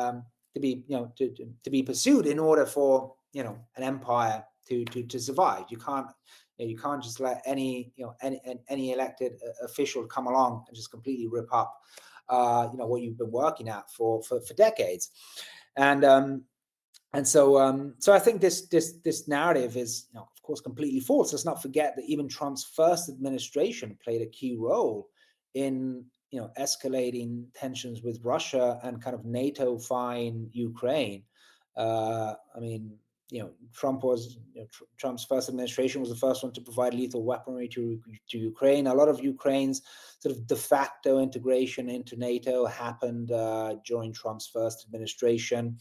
S5: pursued in order for, you know, an empire to survive. You can't just let any elected official come along and just completely rip up what you've been working at for decades. And so I think this narrative is, of course, completely false. Let's not forget that even Trump's first administration played a key role in escalating tensions with Russia and kind of NATO-fying Ukraine. Trump's first administration was the first one to provide lethal weaponry to Ukraine. A lot of Ukraine's sort of de facto integration into NATO happened during Trump's first administration.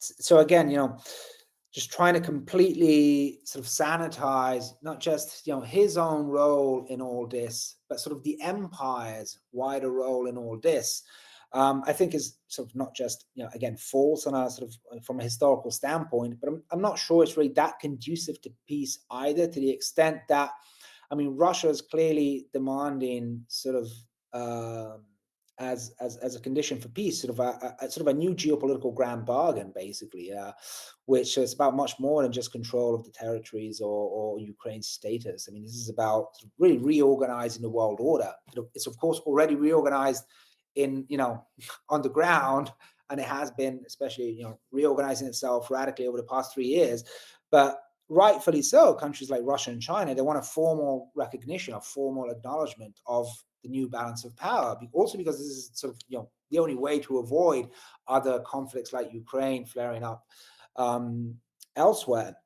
S5: So again, just trying to completely sort of sanitize not just his own role in all this, but sort of the empire's wider role in all this, I think is sort of not just again false on a sort of from a historical standpoint, but I'm not sure it's really that conducive to peace either, to the extent that Russia is clearly demanding sort of as a condition for peace, sort of a new geopolitical grand bargain, basically, which is about much more than just control of the territories or Ukraine's status. This is about sort of really reorganizing the world order. It's of course already reorganized in on the ground, and it has been especially reorganizing itself radically over the past 3 years. But rightfully so, countries like Russia and China, they want a formal recognition, a formal acknowledgement of the new balance of power, also because this is sort of the only way to avoid other conflicts like Ukraine flaring up elsewhere.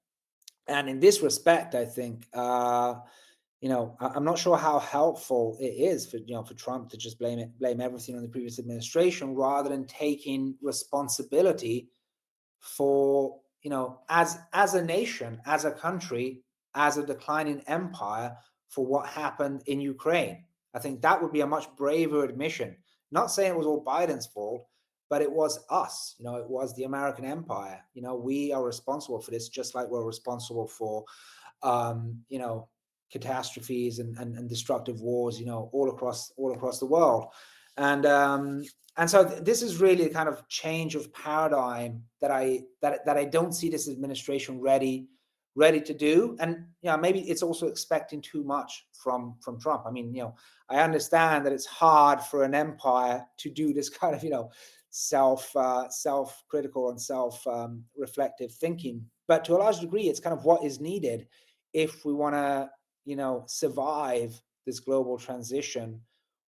S5: And in this respect, I think I'm not sure how helpful it is for Trump to just blame everything on the previous administration rather than taking responsibility for as a nation, as a country, as a declining empire, for what happened in Ukraine. I think that would be a much braver admission. Not saying it was all Biden's fault, but it was us. It was the American empire. We are responsible for this, just like we're responsible for, catastrophes and destructive wars, all across the world. And so this is really a kind of change of paradigm that I don't see this administration ready to do. And maybe it's also expecting too much from Trump. I understand that it's hard for an empire to do this kind of self-critical and self-reflective thinking, but to a large degree it's kind of what is needed if we want to survive this global transition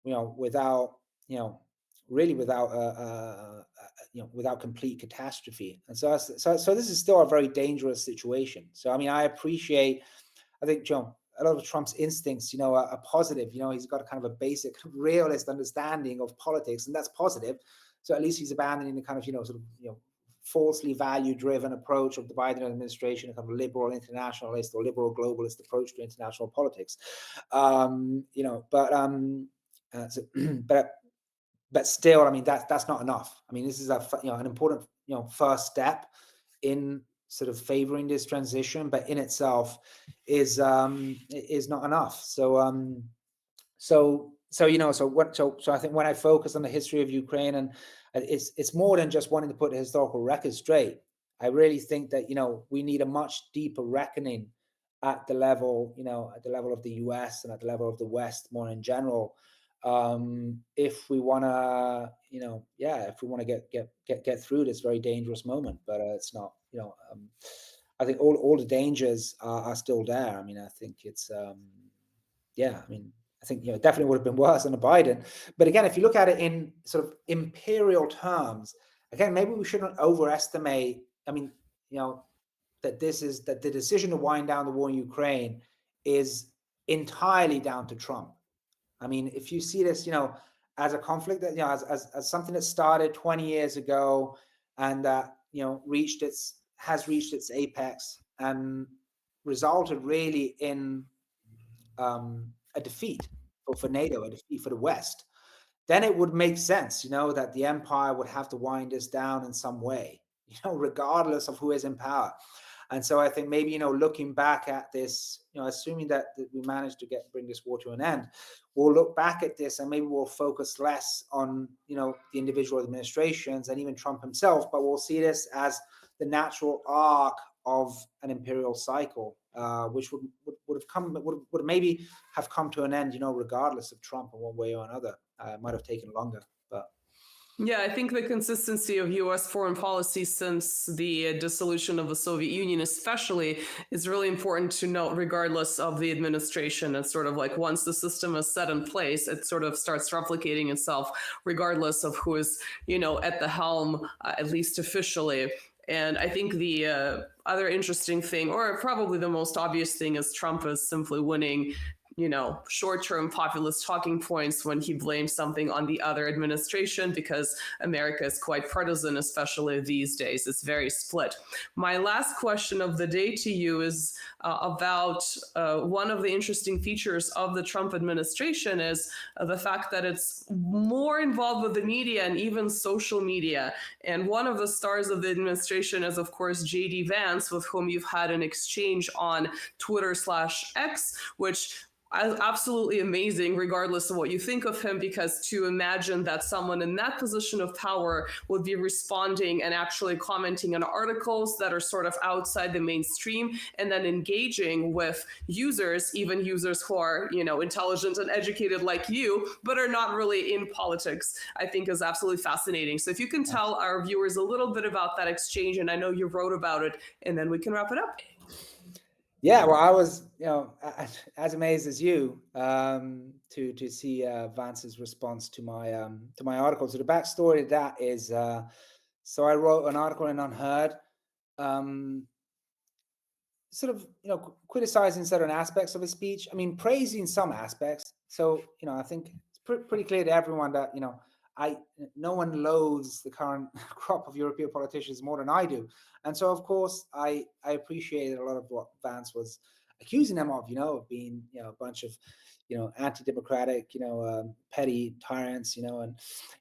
S5: without without complete catastrophe. And so this is still a very dangerous situation. So I appreciate, I think a lot of Trump's instincts are positive. He's got a kind of a basic realist understanding of politics, and that's positive. So at least he's abandoning the kind of falsely value-driven approach of the Biden administration, a kind of liberal internationalist or liberal globalist approach to international politics. But still, that's not enough. This is an important first step in sort of favoring this transition, but in itself is not enough. So I think when I focus on the history of Ukraine, and it's more than just wanting to put the historical record straight. I really think that we need a much deeper reckoning at the level of the US and at the level of the West more in general, if we want to get through this very dangerous moment. But it's not. I think all the dangers are still there. I think it's I think it definitely would have been worse under Biden. But again, if you look at it in sort of imperial terms, again, maybe we shouldn't overestimate. That the decision to wind down the war in Ukraine is entirely down to Trump. If you see this, as a conflict that as something that started 20 years ago and that has reached its apex and resulted really in a defeat for NATO, a defeat for the West, then it would make sense, that the empire would have to wind this down in some way, regardless of who is in power. And so I think maybe, looking back at this, assuming that we managed to bring this war to an end, we'll look back at this and maybe we'll focus less on, the individual administrations and even Trump himself, but we'll see this as the natural arc of an imperial cycle, which would maybe have come to an end, regardless of Trump in one way or another. It might have taken longer, but.
S4: Yeah, I think the consistency of US foreign policy since the dissolution of the Soviet Union especially is really important to note, regardless of the administration. It's sort of like once the system is set in place, it sort of starts replicating itself regardless of who is, at the helm, at least officially. And I think the other interesting thing, or probably the most obvious thing, is Trump is simply winning short-term populist talking points when he blames something on the other administration, because America is quite partisan, especially these days. It's very split. My last question of the day to you is about one of the interesting features of the Trump administration is the fact that it's more involved with the media and even social media. And one of the stars of the administration is, of course, J.D. Vance, with whom you've had an exchange on Twitter/X, which absolutely amazing, regardless of what you think of him, because to imagine that someone in that position of power would be responding and actually commenting on articles that are sort of outside the mainstream and then engaging with users, even users who are, intelligent and educated like you, but are not really in politics, I think is absolutely fascinating. So if you can tell our viewers a little bit about that exchange, and I know you wrote about it, and then we can wrap it up.
S5: Yeah, well, I was, as amazed as you to see Vance's response to my article. So the backstory of that is, so I wrote an article in Unheard, sort of, criticizing certain aspects of his speech. I mean, praising some aspects. So, I think it's pretty clear to everyone that, no one loathes the current crop of European politicians more than I do. And so, of course, I appreciated a lot of what Vance was accusing them of, of being, a bunch of, anti-democratic, petty tyrants, and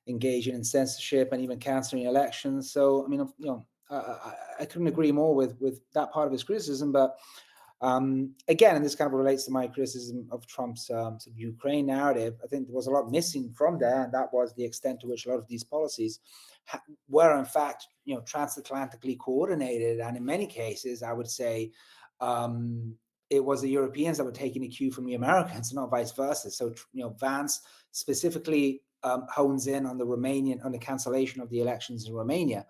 S5: engaging in censorship and even canceling elections. So, I mean, I couldn't agree more with that part of his criticism. But again, and this kind of relates to my criticism of Trump's sort of Ukraine narrative, I think there was a lot missing from there, and that was the extent to which a lot of these policies were, in fact, transatlantically coordinated. And in many cases, I would say it was the Europeans that were taking the cue from the Americans, not vice versa. So, Vance specifically hones in on the cancellation of the elections in Romania.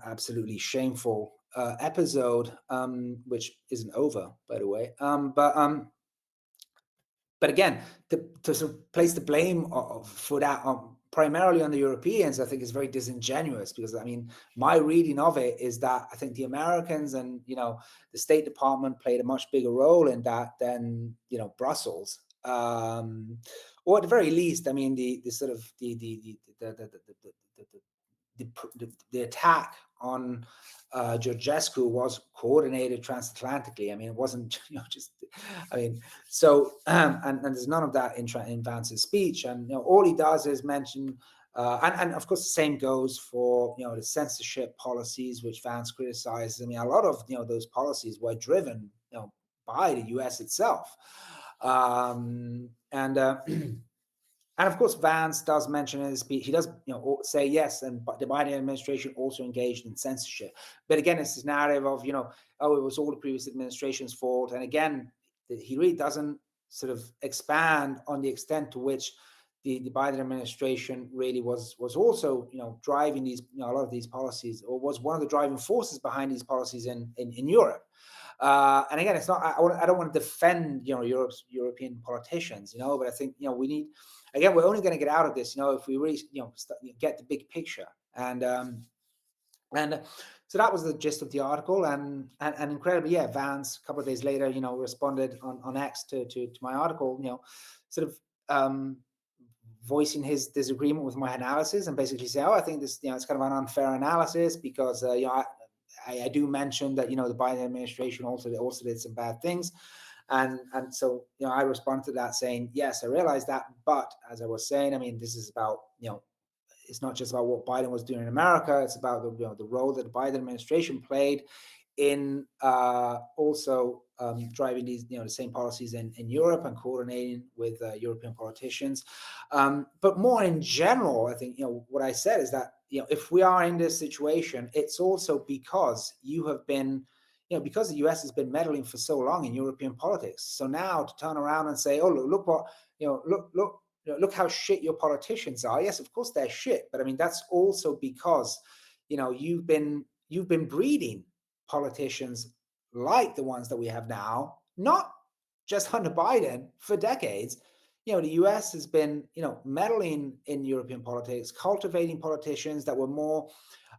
S5: Absolutely shameful episode, which isn't over, by the way. But again, to sort of place the blame for that primarily on the Europeans, I think is very disingenuous, because I mean, my reading of it is that I think the Americans and the State Department played a much bigger role in that than Brussels, or at the very least, I mean, the sort of the attack on Georgescu was coordinated transatlantically. I mean, it wasn't just. I mean, so and there's none of that in Vance's speech. And all he does is mention, and of course the same goes for the censorship policies which Vance criticizes. I mean, a lot of those policies were driven by the U.S. itself, and of course, Vance does mention in his speech, he does say yes, and the Biden administration also engaged in censorship. But again, it's this narrative of, it was all the previous administration's fault. And again, he really doesn't sort of expand on the extent to which the Biden administration really was also, driving these, a lot of these policies, or was one of the driving forces behind these policies in Europe. And again, it's not, I don't want to defend, European politicians, but I think, we need, again, we're only going to get out of this, if we really, get the big picture. And so that was the gist of the article, and incredibly, Vance, a couple of days later, responded on X to my article, sort of voicing his disagreement with my analysis, and basically say, I think this, it's kind of an unfair analysis, because, I do mention that, the Biden administration also did some bad things. And so, I responded to that saying, yes, I realize that. But as I was saying, I mean, this is about, it's not just about what Biden was doing in America. It's about the role that the Biden administration played in also driving these, the same policies in Europe and coordinating with European politicians. But more in general, I think, what I said is that, if we are in this situation, it's also because because the US has been meddling for so long in European politics. So now to turn around and say, oh, look what, look how shit your politicians are. Yes, of course they're shit. But I mean, that's also because, you've been breeding politicians like the ones that we have now, not just under Biden, for decades. The US has been, meddling in European politics, cultivating politicians that were more,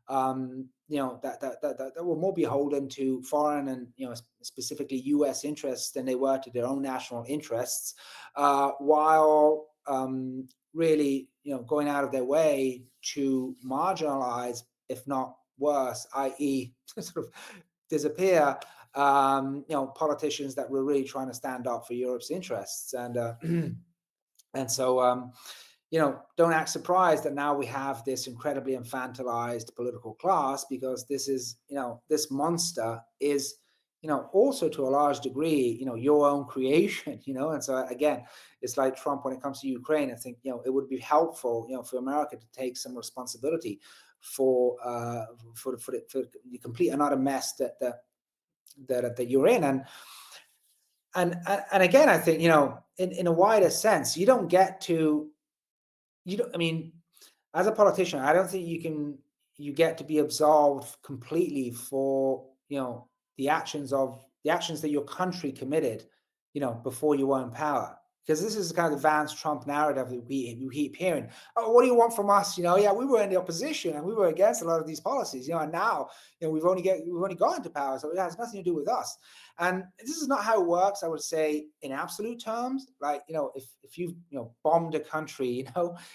S5: that were more beholden to foreign and, specifically US interests than they were to their own national interests, while really, going out of their way to marginalize, if not worse, i.e. sort of disappear, politicians that were really trying to stand up for Europe's interests. And so, don't act surprised that now we have this incredibly infantilized political class, because this is, this monster is, also to a large degree, your own creation, and so again, it's like Trump when it comes to Ukraine. I think, it would be helpful, for America to take some responsibility for the complete and utter mess that you're in. And again, I think, in a wider sense, you don't, I mean, as a politician, I don't think you get to be absolved completely for, the actions that your country committed, before you were in power. Because this is kind of the Vance Trump narrative that we keep hearing. Oh, what do you want from us? Yeah, we were in the opposition and we were against a lot of these policies, and now, we've only got into power, so it has nothing to do with us. And this is not how it works, I would say, in absolute terms. Like, if you've, bombed a country,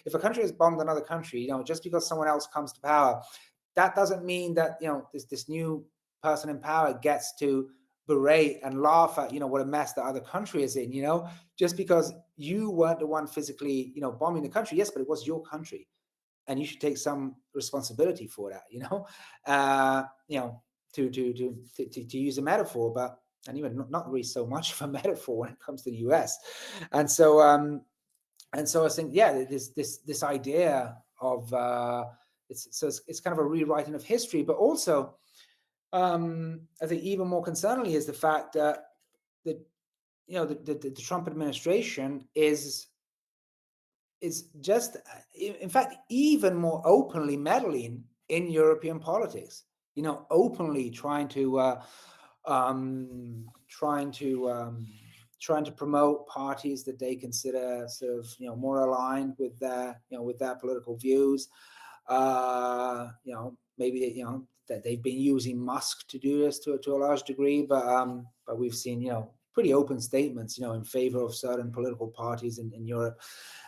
S5: if a country has bombed another country, just because someone else comes to power, that doesn't mean that, this new person in power gets to berate and laugh at, what a mess the other country is in, just because you weren't the one physically, bombing the country. Yes, but it was your country, and you should take some responsibility for that, to use a metaphor, but, and even not really so much of a metaphor when it comes to the US. And so I think, yeah, this idea of, it's kind of a rewriting of history, but also, I think even more concerningly is the fact that the Trump administration is just, in fact, even more openly meddling in European politics. Openly trying to promote parties that they consider sort of more aligned with their political views. Maybe that they've been using Musk to do this to a large degree, but we've seen pretty open statements in favor of certain political parties in Europe.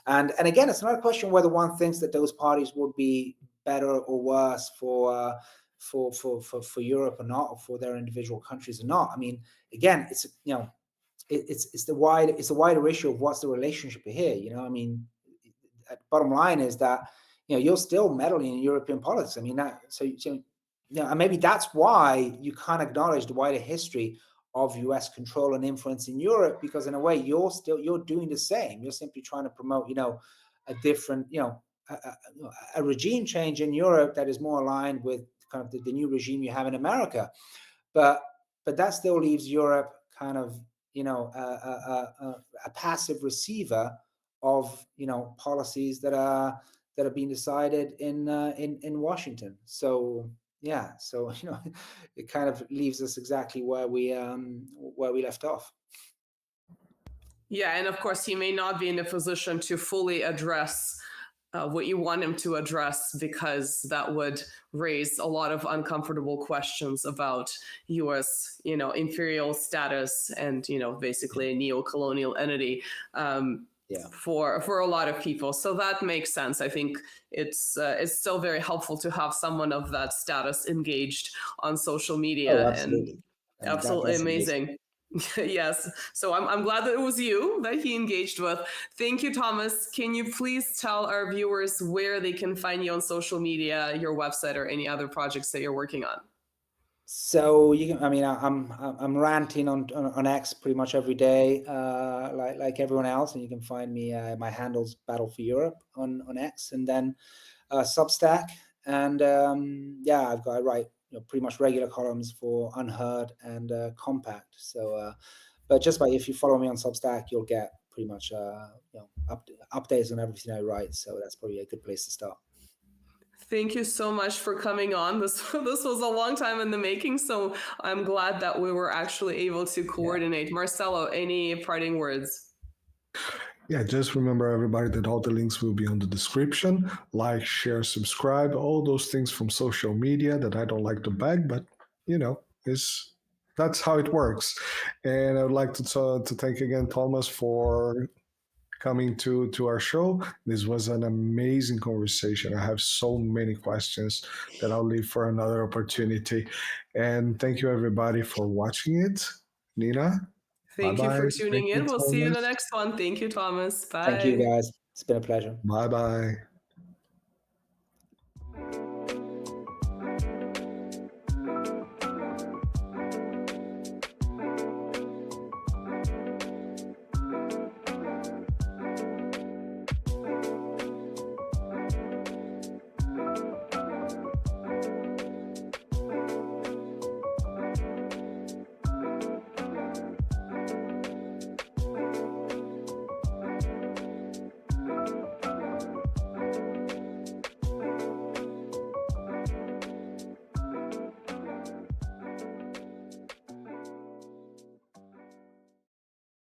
S5: And again, it's not a question whether one thinks that those parties would be better or worse for Europe or not, or for their individual countries or not. I mean, again, it's the wider issue of what's the relationship here. I mean, bottom line is that you're still meddling in European politics. I mean, and maybe that's why you can't acknowledge the wider history of US control and influence in Europe, because in a way you're doing the same. You're simply trying to promote, a different, a regime change in Europe that is more aligned with kind of the new regime you have in America. But that still leaves Europe kind of, a passive receiver of, policies that are being decided in Washington. So yeah, so it kind of leaves us exactly where we left off.
S4: Yeah, and of course, he may not be in a position to fully address what you want him to address, because that would raise a lot of uncomfortable questions about U.S., imperial status and, basically a neo-colonial entity. For a lot of people. So that makes sense. I think it's still very helpful to have someone of that status engaged on social media.
S5: Oh, absolutely.
S4: And absolutely amazing. Yes. So I'm glad that it was you that he engaged with. Thank you, Thomas. Can you please tell our viewers where they can find you on social media, your website, or any other projects that you're working on?
S5: So you can, I mean, I'm ranting on X pretty much every day, like everyone else, and you can find me. My handle's Battle for Europe on X, and then Substack, and yeah, I write pretty much regular columns for Unheard and Compact. So, but just by if you follow me on Substack, you'll get pretty much updates on everything I write. So that's probably a good place to start.
S4: Thank you so much for coming on. This was a long time in the making, so I'm glad that we were actually able to coordinate. Marcelo, any parting words?
S3: Yeah, just remember everybody that all the links will be on the description. Like, share, subscribe, all those things from social media that I don't like to bag, but that's how it works. And I would like to thank again Thomas for coming to our show. This was an amazing conversation. I have so many questions that I'll leave for another opportunity. And thank you everybody for watching it. Nina?
S4: Thank you
S3: bye-bye.
S4: for tuning
S3: Thank you,
S4: in. We'll see you in the
S3: Thomas.
S4: next one. Thank you, Thomas. Bye.
S5: Thank you, guys. It's been a pleasure.
S3: Bye-bye.